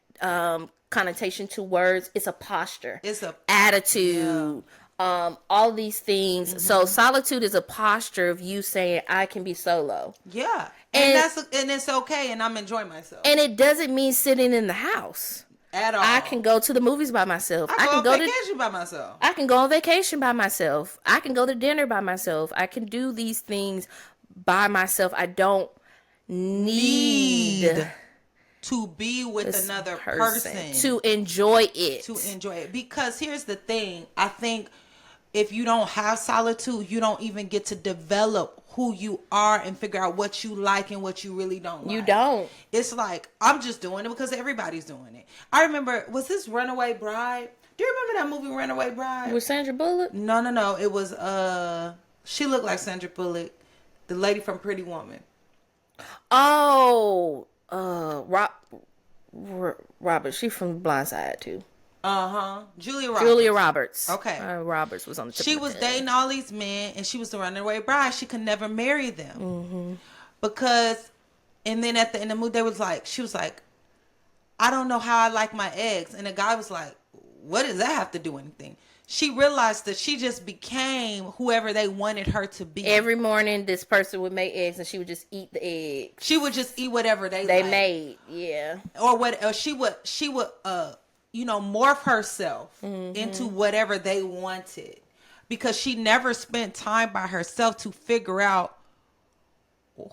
Speaker 1: connotation to words, it's a posture, it's a attitude, all these things. So solitude is a posture of you saying, I can be solo.
Speaker 2: Yeah. And it's okay, and I'm enjoying myself.
Speaker 1: And it doesn't mean sitting in the house
Speaker 2: at all.
Speaker 1: I can go to the movies by myself.
Speaker 2: I can go on vacation by myself.
Speaker 1: I can go on vacation by myself. I can go to dinner by myself. I can do these things by myself. I don't need
Speaker 2: to be with another person
Speaker 1: to enjoy it.
Speaker 2: Because here's the thing. I think if you don't have solitude, you don't even get to develop who you are and figure out what you like and what you really don't like.
Speaker 1: You don't.
Speaker 2: It's like, I'm just doing it because everybody's doing it. I remember, was this Runaway Bride? Do you remember that movie Runaway Bride?
Speaker 1: With Sandra Bullock?
Speaker 2: No. It was, she looked like Sandra Bullock, the lady from Pretty Woman.
Speaker 1: Oh, Robert. She from Blind Side too.
Speaker 2: Julia Roberts. Okay.
Speaker 1: Roberts was on the tip.
Speaker 2: She was dating all these men, and she was the runaway bride. She could never marry them because, and then at the end of the movie, she was like, I don't know how I like my eggs, and the guy was like, what does that have to do with anything? She realized that she just became whoever they wanted her to be.
Speaker 1: Every morning, this person would make eggs, and she would just eat the eggs.
Speaker 2: She would just eat whatever they
Speaker 1: made, yeah.
Speaker 2: Or she would morph herself into whatever they wanted, because she never spent time by herself to figure out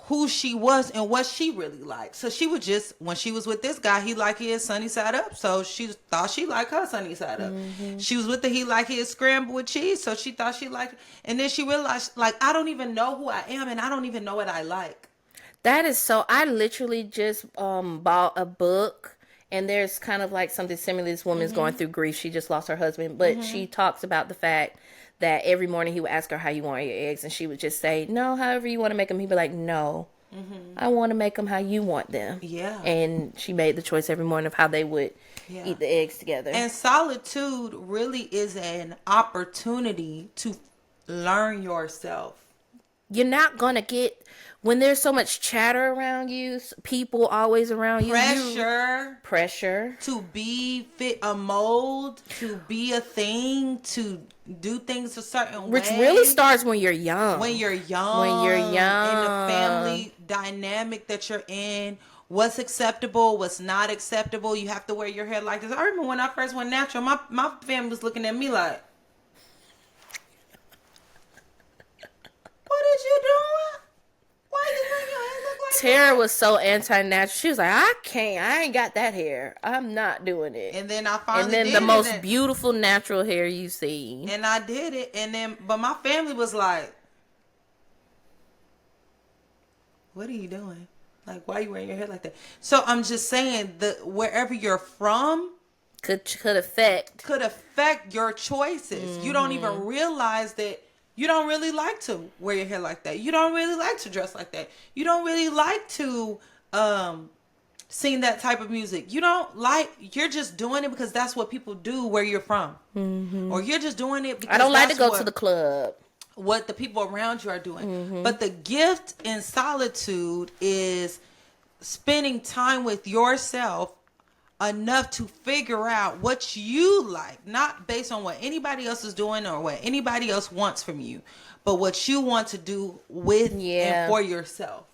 Speaker 2: who she was and what she really liked. So she would just, when she was with this guy, he liked his sunny side up, so she thought she liked her sunny side up. She was with he liked his scrambled with cheese, so she thought she liked it. And then she realized, like, I don't even know who I am, and I don't even know what I like.
Speaker 1: That is so. I literally just bought a book, and there's kind of like something similar. This woman's going through grief. She just lost her husband, but she talks about the fact that every morning he would ask her how you want your eggs, and she would just say, no, however you want to make them. He'd be like, no, I want to make them how you want them.
Speaker 2: Yeah.
Speaker 1: And she made the choice every morning of how they would eat the eggs together.
Speaker 2: And solitude really is an opportunity to learn yourself.
Speaker 1: You're not going to get, when there's so much chatter around you, people always around you. Pressure.
Speaker 2: To be fit a mold, to be a thing, to do things a certain way.
Speaker 1: Which really starts when you're young.
Speaker 2: In the family dynamic that you're in, what's acceptable, what's not acceptable. You have to wear your hair like this. I remember when I first went natural, my family was looking at me like, what is you doing? Why you letting your hair look like
Speaker 1: Tara
Speaker 2: that?
Speaker 1: was so anti-natural. She was like, I can't. I ain't got that hair. I'm not doing it.
Speaker 2: And then I finally
Speaker 1: And then
Speaker 2: did
Speaker 1: the most
Speaker 2: it.
Speaker 1: beautiful natural hair you see.
Speaker 2: And I did it. And then, but my family was like, what are you doing? Like, why are you wearing your hair like that? So I'm just saying that wherever you're from
Speaker 1: Could affect
Speaker 2: your choices. You don't even realize that you don't really like to wear your hair like that. You don't really like to dress like that. You don't really like to sing that type of music. You don't like, you're just doing it because that's what people do where you're from. Or you're just doing it because
Speaker 1: I don't like to
Speaker 2: that's
Speaker 1: go to the club.
Speaker 2: what the people around you are doing. But the gift in solitude is spending time with yourself enough to figure out what you like, not based on what anybody else is doing or what anybody else wants from you, but what you want to do with and for yourself.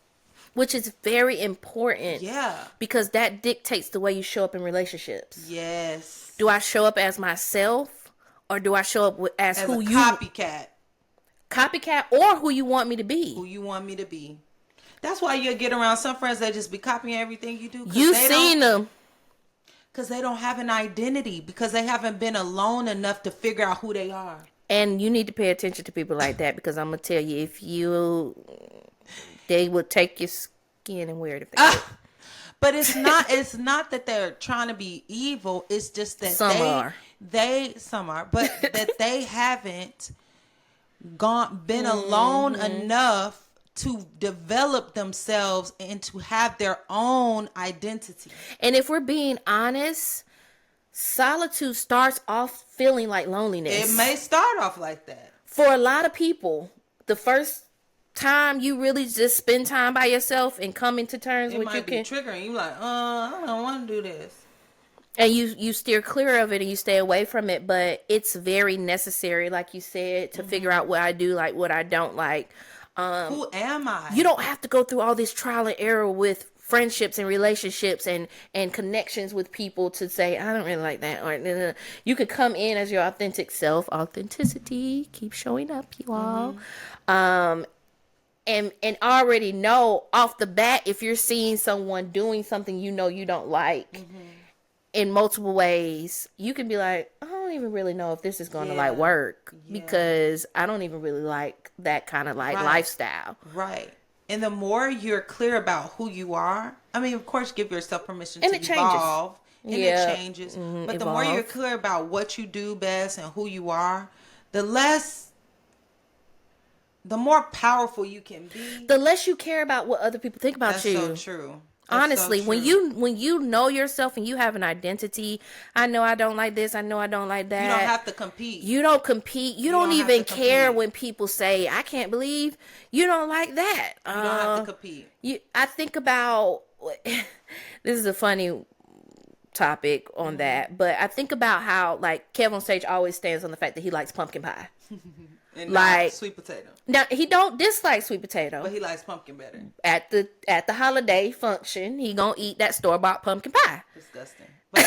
Speaker 1: Which is very important.
Speaker 2: Yeah.
Speaker 1: Because that dictates the way you show up in relationships.
Speaker 2: Yes.
Speaker 1: Do I show up as myself, or do I show up as who
Speaker 2: a
Speaker 1: you copycat, or who you want me to be?
Speaker 2: Who you want me to be. That's why you get around some friends that just be copying everything you do.
Speaker 1: You've seen them.
Speaker 2: Because they don't have an identity. Because they haven't been alone enough to figure out who they are.
Speaker 1: And you need to pay attention to people like that, because I'm gonna tell you, they will take your skin and wear it if they could.
Speaker 2: But it's not that they're trying to be evil. It's just that some are, but that they haven't been alone enough to develop themselves and to have their own identity.
Speaker 1: And if we're being honest, solitude starts off feeling like loneliness.
Speaker 2: It may start off like that.
Speaker 1: For a lot of people, the first time you really just spend time by yourself and come into terms with you can
Speaker 2: triggering. You like, I don't want to do this.
Speaker 1: And you steer clear of it and you stay away from it, but it's very necessary, like you said, to figure out what I do like, what I don't like.
Speaker 2: Who am I?
Speaker 1: You don't have to go through all this trial and error with friendships and relationships and connections with people to say, I don't really like that. Or you could come in as your authentic self. Authenticity, keep showing up, you all. And already know off the bat, if you're seeing someone doing something you know you don't like in multiple ways, you can be like, I don't even really know if this is going to like work because I don't even really like that kind of like lifestyle. Right.
Speaker 2: And the more you're clear about who you are, I mean, of course, give yourself permission to evolve. And it changes. But the more you're clear about what you do best and who you are, the more powerful you can be.
Speaker 1: The less you care about what other people think about you.
Speaker 2: That's so true.
Speaker 1: Honestly, when you know yourself and you have an identity, I know I don't like this, I know I don't like that.
Speaker 2: You don't have to compete.
Speaker 1: You don't compete. You don't even care when people say, I can't believe you don't like that.
Speaker 2: You don't have to compete.
Speaker 1: I think about, this is a funny topic on that, but I think about how like Kev on stage always stands on the fact that he likes pumpkin pie.
Speaker 2: And like sweet potato.
Speaker 1: Now he don't dislike sweet potato,
Speaker 2: but he likes pumpkin better.
Speaker 1: At the holiday function, he gonna eat that store-bought pumpkin pie.
Speaker 2: Disgusting. But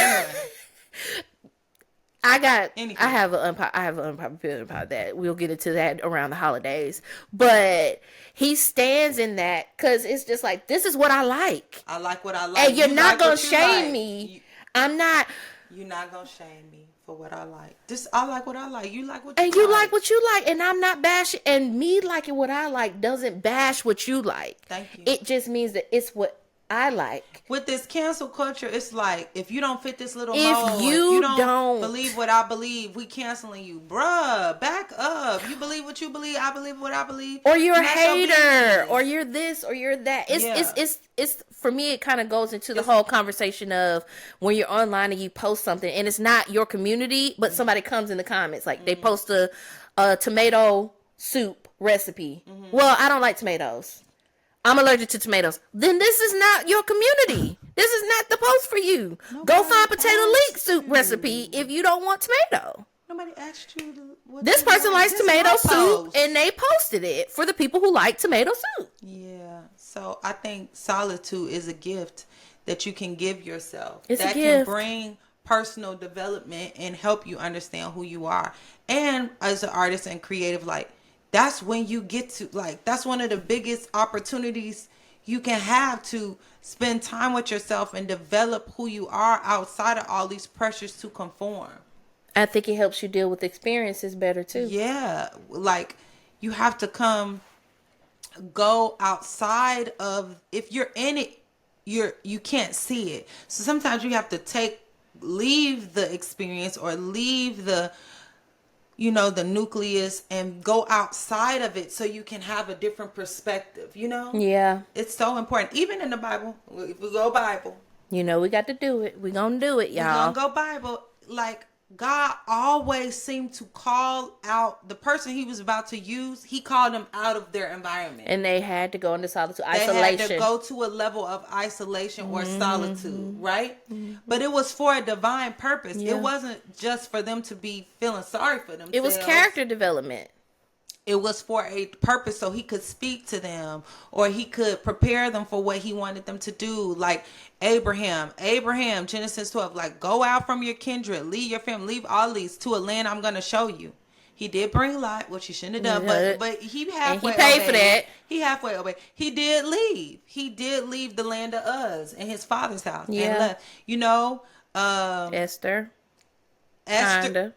Speaker 2: anyway,
Speaker 1: I have an unpopular opinion about that. We'll get into that around the holidays. But he stands in that because it's just like, this is what I like.
Speaker 2: I like what I like.
Speaker 1: And you're not gonna shame me. I'm not.
Speaker 2: You're not gonna shame me for what I like. I like what I like. You like what you like.
Speaker 1: And you like what you like. And I'm not bashing. And me liking what I like doesn't bash what you like.
Speaker 2: Thank you.
Speaker 1: It just means that it's what I like.
Speaker 2: With this cancel culture, it's like, if you don't fit this little
Speaker 1: mold, if you don't
Speaker 2: believe what I believe, we canceling you. Bruh, back up. You believe what you believe, I believe what I believe.
Speaker 1: Or you're a hater, or you're this, or you're that. It's for me, it kind of goes into the whole conversation of when you're online and you post something and it's not your community, but somebody comes in the comments. Like they post a tomato soup recipe. Well, I don't like tomatoes. I'm allergic to tomatoes. Then this is not your community. This is not the post for you. Go find potato leek soup recipe if you don't want tomato.
Speaker 2: Nobody asked you.
Speaker 1: This person likes tomato soup, and they posted it for the people who like tomato soup.
Speaker 2: Yeah. So I think solitude is a gift that you can give yourself.
Speaker 1: It's
Speaker 2: that
Speaker 1: a gift.
Speaker 2: Can bring personal development and help you understand who you are. And as an artist and creative, like, that's when you get to, like, that's one of the biggest opportunities you can have to spend time with yourself and develop who you are outside of all these pressures to conform.
Speaker 1: I think it helps you deal with experiences better too.
Speaker 2: Yeah, like, you have to go outside of, if you're in it, you can't see it. So sometimes you have to leave the experience or leave the the nucleus and go outside of it so you can have a different perspective.
Speaker 1: Yeah,
Speaker 2: it's so important. Even in the Bible, if we go Bible,
Speaker 1: we got to do it. We gonna do it, y'all.
Speaker 2: We gonna go Bible. Like, God always seemed to call out the person he was about to use. He called them out of their environment.
Speaker 1: And they had to go into solitude, isolation.
Speaker 2: They had to go to a level of isolation or solitude, right? But it was for a divine purpose. Yeah. It wasn't just for them to be feeling sorry for themselves.
Speaker 1: It was character development.
Speaker 2: It was for a purpose, so he could speak to them, or he could prepare them for what he wanted them to do. Like Abraham, Genesis 12, like, go out from your kindred, leave your family, leave all these to a land I'm going to show you. He did bring Lot, which he shouldn't have done, but he halfway
Speaker 1: and he paid obeyed. For that.
Speaker 2: He halfway obeyed. He did leave. He did leave the land of Uz and his father's house.
Speaker 1: Yeah.
Speaker 2: And left. Esther,
Speaker 1: kinda.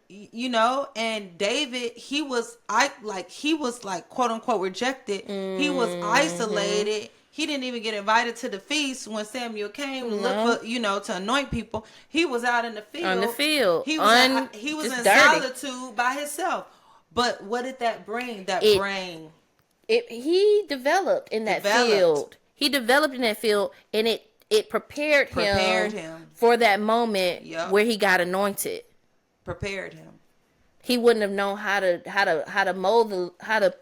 Speaker 2: And David, he was quote unquote rejected. He was isolated. He didn't even get invited to the feast when Samuel came to look for, to anoint people. He was out in the field.
Speaker 1: On the field.
Speaker 2: He was in solitude by himself. But what did that bring?
Speaker 1: He developed in that field. He developed in that field, and it prepared him for that moment where he got anointed.
Speaker 2: Prepared him.
Speaker 1: He wouldn't have known how to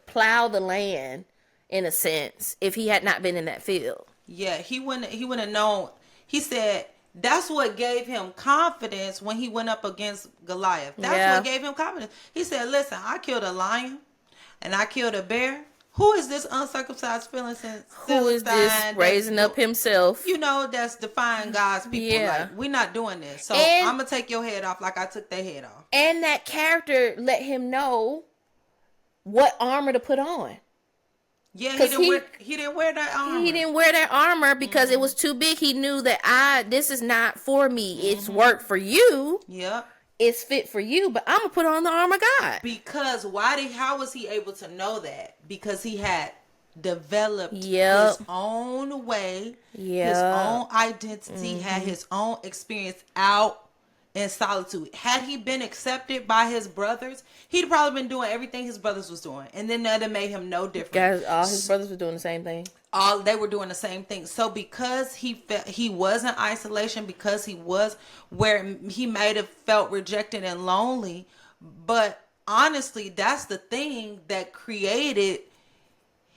Speaker 1: plow the land, in a sense, if he had not been in that field.
Speaker 2: Yeah, he wouldn't have known. He said that's what gave him confidence when he went up against Goliath. That's what gave him confidence. He said, listen, I killed a lion and I killed a bear. Who is this uncircumcised Philistine?
Speaker 1: Who is this raising up himself?
Speaker 2: That's defying God's people. Yeah. Like, we're not doing this. So I'm going to take your head off like I took their head off.
Speaker 1: And that character let him know what armor to put on.
Speaker 2: Yeah, he didn't wear that armor.
Speaker 1: He didn't wear that armor because it was too big. He knew that this is not for me. It's work for you.
Speaker 2: Yep.
Speaker 1: It's fit for you, but I'm gonna put on the armor of God.
Speaker 2: Because how was he able to know that? Because he had developed his own way, his own identity, had his own experience out in solitude. Had he been accepted by his brothers, he'd probably been doing everything his brothers was doing, and then that made him no different.
Speaker 1: Guys, all his brothers were doing the same thing.
Speaker 2: They were doing the same thing. So because he was in isolation, because he was where he might have felt rejected and lonely, but honestly, that's the thing that created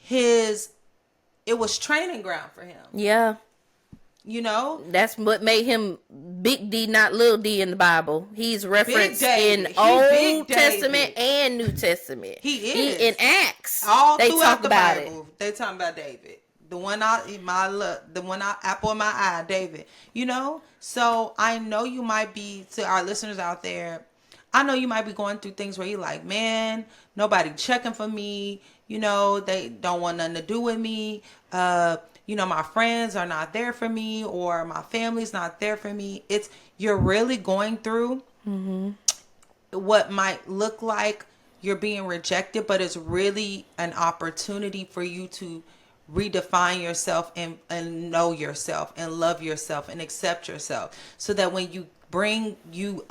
Speaker 2: it was training ground for him.
Speaker 1: Yeah.
Speaker 2: That's
Speaker 1: what made him Big D, not Little D in the Bible. He's referenced in Old Testament and New Testament.
Speaker 2: He is.
Speaker 1: In Acts.
Speaker 2: All they talk about Bible, it. They talking about David. The one apple in my eye, David. So I know you might be, to our listeners out there, I know you might be going through things where you're like, man, nobody checking for me. They don't want nothing to do with me. My friends are not there for me, or my family's not there for me. You're really going through what might look like you're being rejected, but it's really an opportunity for you to redefine yourself and know yourself and love yourself and accept yourself, so that when you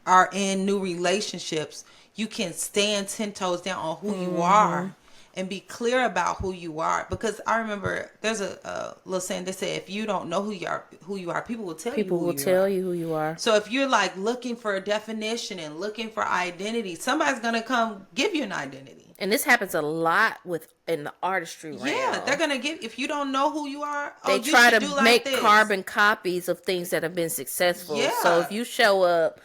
Speaker 2: are in new relationships, you can stand 10 toes down on who you are and be clear about who you are. Because I remember there's a little saying that said, if you don't know who you are, people will tell you who you are. So if you're like looking for a definition and looking for identity, somebody's going to come give you an identity.
Speaker 1: And this happens a lot in the artistry realm.
Speaker 2: Yeah, they're going to if you don't know who you are,
Speaker 1: they try to make carbon copies of things that have been successful. Yeah. So if you show up,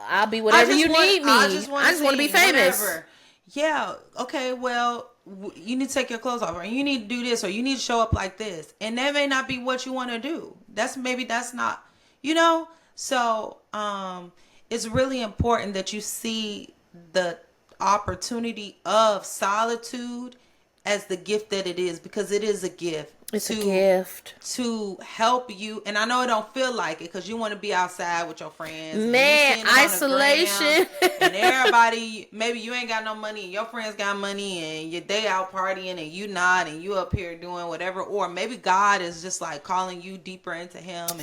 Speaker 1: I'll be whatever you need me. I just want to be famous.
Speaker 2: Whatever. Yeah. Okay. Well, you need to take your clothes off, or you need to do this, or you need to show up like this, and that may not be what you want to do. That's not, so it's really important that you see the opportunity of solitude as the gift that it is, because it is a gift.
Speaker 1: It's a gift
Speaker 2: to help you. And I know it don't feel like it because you want to be outside with your friends.
Speaker 1: Man, isolation.
Speaker 2: And everybody, maybe you ain't got no money and your friends got money and they out partying and you not, and you up here doing whatever. Or maybe God is just like calling you deeper into him. And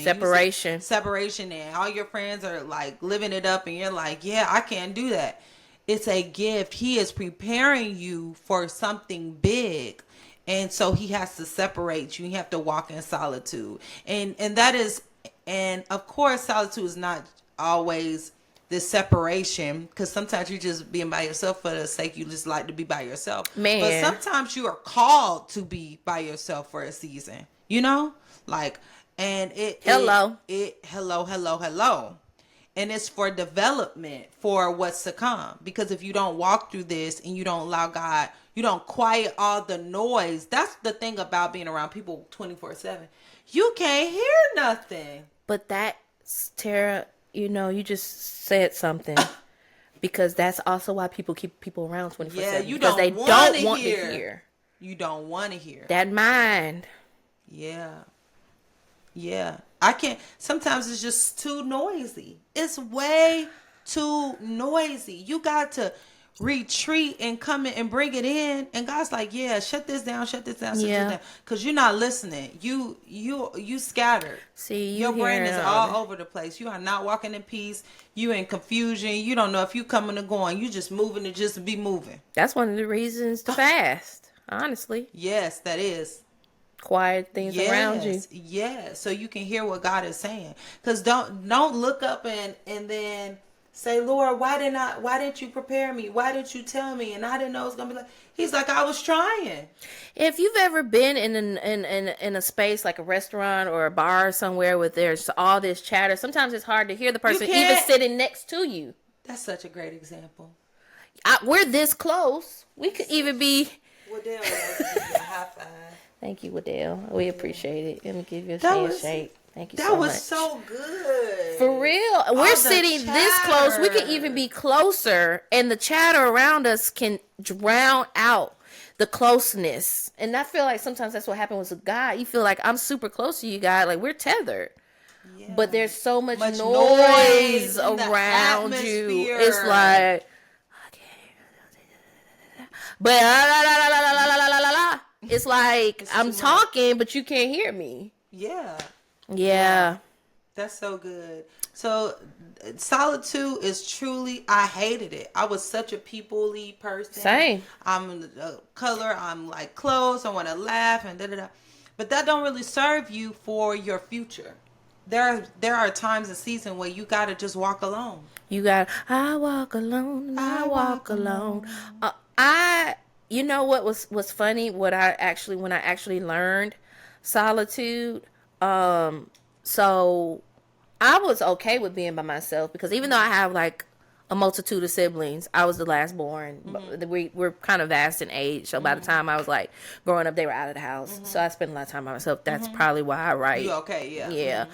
Speaker 2: separation, and all your friends are like living it up and you're like, yeah, I can't do that. It's a gift. He is preparing you for something big. And so he has to separate you. You have to walk in solitude. And that is, and of course, solitude is not always this separation, because sometimes you're just being by yourself for the sake you just like to be by yourself.
Speaker 1: Man.
Speaker 2: But sometimes you are called to be by yourself for a season, like, and hello. And it's for development, for what's to come. Because if you don't walk through this and you don't allow God, you don't quiet all the noise. That's the thing about being around people 24/7. You can't hear nothing.
Speaker 1: But that's, Tara, you just said something. Because that's also why people keep people around 24/7.
Speaker 2: Yeah,
Speaker 1: because they don't want to hear.
Speaker 2: You don't want to hear.
Speaker 1: That mind.
Speaker 2: Yeah. I can't. Sometimes it's just too noisy. It's way too noisy. You got to retreat and come in and bring it in. And God's like, yeah, shut this down. Because you're not listening. You scattered.
Speaker 1: See,
Speaker 2: your brain is all over the place. You are not walking in peace. You in confusion. You don't know if you coming or going. You just moving to just be moving.
Speaker 1: That's one of the reasons to fast, honestly.
Speaker 2: Yes, that is.
Speaker 1: Quiet things around you.
Speaker 2: Yeah, so you can hear what God is saying. Because don't look up and then say, Lord, why didn't you prepare me? Why didn't you tell me? And I didn't know it was gonna be like. He's like, I was trying.
Speaker 1: If you've ever been in a space like a restaurant or a bar somewhere where there's all this chatter, sometimes it's hard to hear the person even sitting next to you.
Speaker 2: That's such a great example.
Speaker 1: We're this close. We could even be.
Speaker 2: Waddell wants to give you a high five.
Speaker 1: Thank you, Waddell. We appreciate it. Let me give you a handshake. Thank you so much.
Speaker 2: That was so good.
Speaker 1: For real. We're sitting this close. We could even be closer, and the chatter around us can drown out the closeness. And I feel like sometimes that's what happens with God. You feel like I'm super close to you, God. Like we're tethered. Yeah. But there's so much noise around you. It's like, but it's like I'm talking, but you can't hear me. Yeah.
Speaker 2: That's so good. So solitude is truly, I hated it. I was such a people-y person.
Speaker 1: Same.
Speaker 2: I'm a color, I'm like close, I want to laugh and da-da-da. But that don't really serve you for your future. There are times and seasons where you got to just walk alone.
Speaker 1: I walk alone, I walk alone. You know what was funny? When I actually learned solitude, so I was okay with being by myself, because even though I have like a multitude of siblings, I was the last born. Mm-hmm. We're kind of vast in age, so by the time I was like growing up, they were out of the house. Mm-hmm. So I spent a lot of time by myself. That's probably why I write.
Speaker 2: You okay? Yeah.
Speaker 1: Yeah,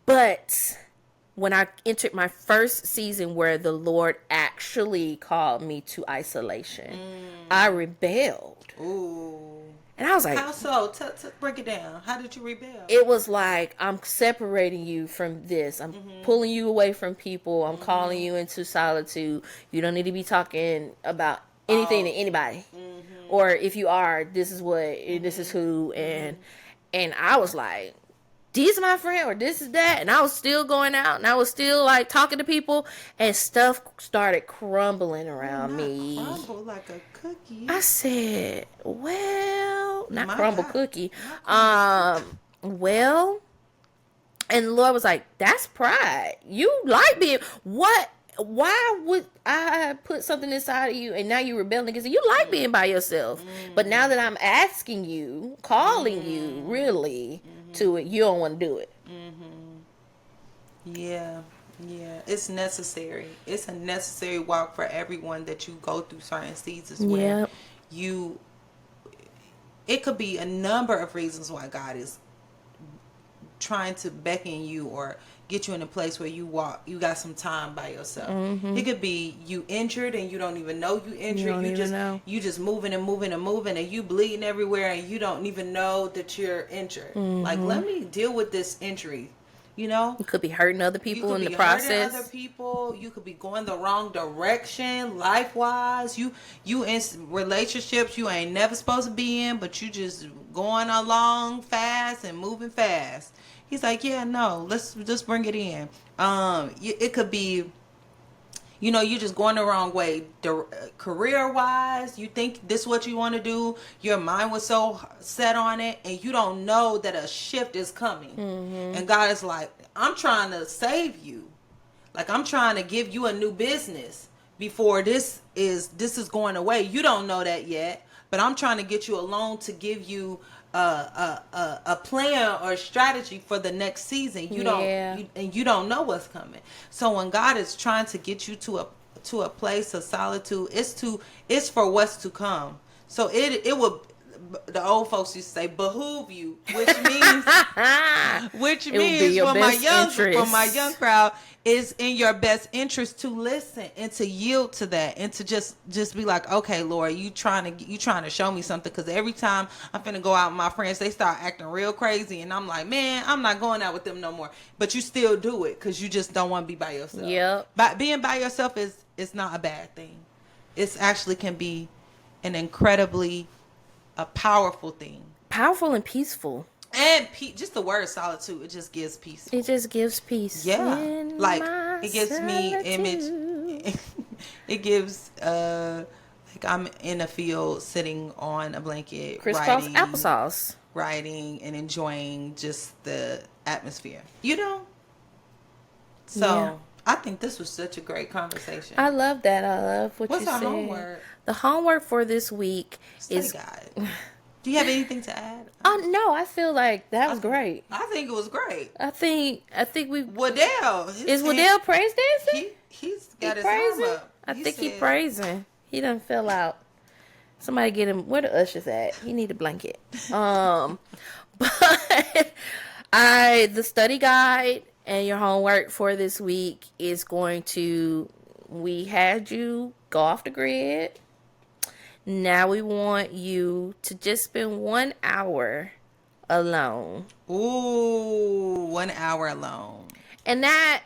Speaker 1: but when I entered my first season where the Lord actually called me to isolation, I rebelled.
Speaker 2: Ooh.
Speaker 1: And I was like,
Speaker 2: how so? Break it down. How did you rebel?
Speaker 1: It was like, I'm separating you from this. I'm pulling you away from people. I'm calling you into solitude. You don't need to be talking about anything to anybody. Or if you are, this is what, this is who. And I was like, these are my friend, or this is that. And I was still going out, and I was still like talking to people, and stuff started crumbling around me.
Speaker 2: Crumble like a cookie.
Speaker 1: I said, well, not crumble cookie. Well, and the Lord was like, that's pride. You like being what? Why would I put something inside of you and now you're rebelling against it? You like being by yourself. But now that I'm asking you, calling you really to it, you don't want to do it.
Speaker 2: Yeah. It's necessary. It's a necessary walk for everyone that you go through certain seasons where you it could be a number of reasons why God is trying to beckon you or get you in a place where you got some time by yourself. It could be you injured and you don't even know you injured. You just moving and moving and moving and you bleeding everywhere and you don't even know that you're injured. Like, let me deal with this injury. You know,
Speaker 1: you could be hurting other people in the process.
Speaker 2: Other people, you could be going the wrong direction life wise. You in relationships you ain't never supposed to be in, but you just going along fast and moving fast. He's like, yeah, no, let's just bring it in. It could be, you know, you're just going the wrong way. Career wise, you think this is what you want to do. Your mind was so set on it, and you don't know that a shift is coming. And God is like, I'm trying to save you. Like, I'm trying to give you a new business before this is going away. You don't know that yet, but I'm trying to get you alone to give you a plan or strategy for the next season. You don't know what's coming. So when God is trying to get you to a place of solitude, it's for what's to come. So it will, the old folks used to say, behoove you, which means for my young crowd, is in your best interest to listen and to yield to that and to just be like, okay, Lord, you trying to show me something, because every time I'm finna go out with my friends, they start acting real crazy and I'm like, man, I'm not going out with them no more. But you still do it because you just don't want to be by yourself.
Speaker 1: Yep.
Speaker 2: But being by yourself is not a bad thing. It's actually can be an incredibly a powerful thing.
Speaker 1: Powerful and peaceful.
Speaker 2: And just the word solitude, it just gives peace.
Speaker 1: It just gives peace.
Speaker 2: Yeah. Like, it gives me image. It gives, like, I'm in a field sitting on a blanket,
Speaker 1: crisscross applesauce.
Speaker 2: Writing and enjoying just the atmosphere. You know? So,
Speaker 1: yeah.
Speaker 2: I think this was such a great conversation.
Speaker 1: I love that. I love what
Speaker 2: What's
Speaker 1: you said.
Speaker 2: What's our homework?
Speaker 1: The homework for this week is...
Speaker 2: guide. Do you have anything to add?
Speaker 1: No, I feel like that was great.
Speaker 2: I think it was great.
Speaker 1: I think we...
Speaker 2: Waddell.
Speaker 1: Is Waddell praise dancing?
Speaker 2: He's got his arm up.
Speaker 1: I think he praising. He done fell out. Somebody get him... Where the ushers at? He need a blanket. But the study guide and your homework for this week is going to... We had you go off the grid. Now we want you to just spend 1 hour alone.
Speaker 2: Ooh, 1 hour alone.
Speaker 1: And that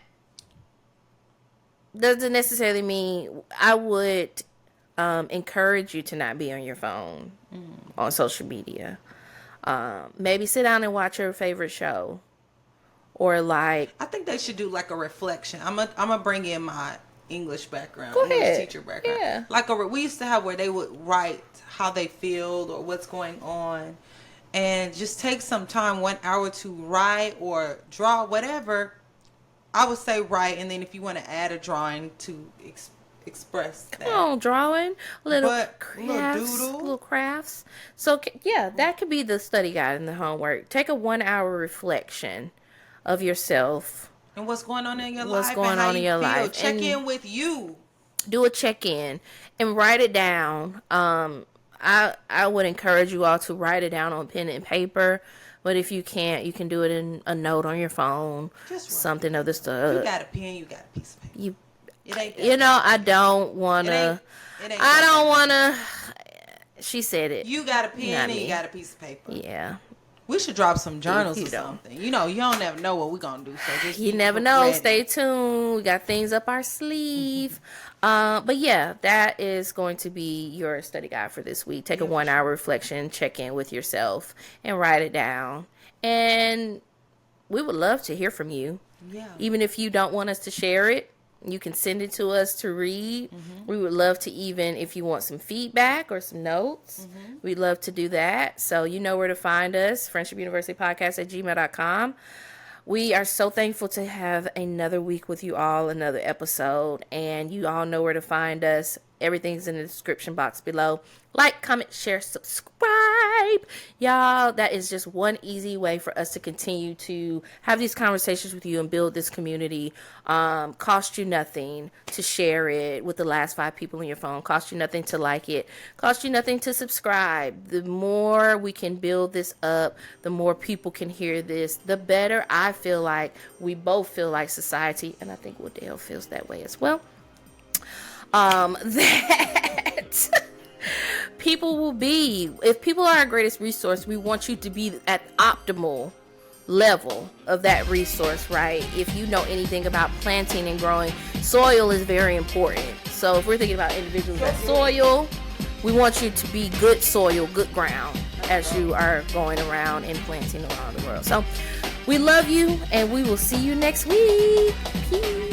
Speaker 1: doesn't necessarily mean... I would encourage you to not be on your phone on social media. Maybe sit down and watch your favorite show. Or like...
Speaker 2: I think they should do like a reflection. I'm gonna bring in my English background,
Speaker 1: English
Speaker 2: teacher background.
Speaker 1: Yeah.
Speaker 2: Like we used to have where they would write how they feel or what's going on, and just take some time, 1 hour, to write or draw, whatever. I would say write, and then if you want to add a drawing to express that.
Speaker 1: Come on, drawing, little crafts. So yeah, that could be the study guide and the homework. Take a 1 hour reflection of yourself.
Speaker 2: And what's going on in your life.
Speaker 1: What's going on in your life.
Speaker 2: Check in with you.
Speaker 1: Do a check-in and write it down. I would encourage you all to write it down on pen and paper. But if you can't, you can do it in a note on your phone. Just something of the stuff.
Speaker 2: You got a pen, you got a piece of paper.
Speaker 1: It ain't that bad. I don't want to. I don't want to. She said it.
Speaker 2: You got a pen and you got a piece of paper.
Speaker 1: Yeah.
Speaker 2: We should drop some journals or something. You know, you don't never know what we're going to do. So just
Speaker 1: you never know. Ready. Stay tuned. We got things up our sleeve. But yeah, that is going to be your study guide for this week. Take a 1 hour reflection, check in with yourself, and write it down. And we would love to hear from you. Yeah. Even if you don't want us to share it, you can send it to us to read. We would love to, even if you want some feedback or some notes, we'd love to do that. So you know where to find us, friendshipuniversitypodcast@gmail.com. We are so thankful to have another week with you all, another episode, and you all know where to find us. Everything's in the description box below. Like, comment, share, subscribe. Y'all, that is just one easy way for us to continue to have these conversations with you and build this community. Cost you nothing to share it with the last 5 people on your phone. Cost you nothing to like it. Cost you nothing to subscribe. The more we can build this up, the more people can hear this, the better I feel like we both feel like society, and I think Waddell feels that way as well. That people will be, if people are our greatest resource, we want you to be at optimal level of that resource, right? If you know anything about planting and growing, soil is very important. So if we're thinking about individuals as soil, we want you to be good soil, good ground as you are going around and planting around the world. So we love you, and we will see you next week. Peace.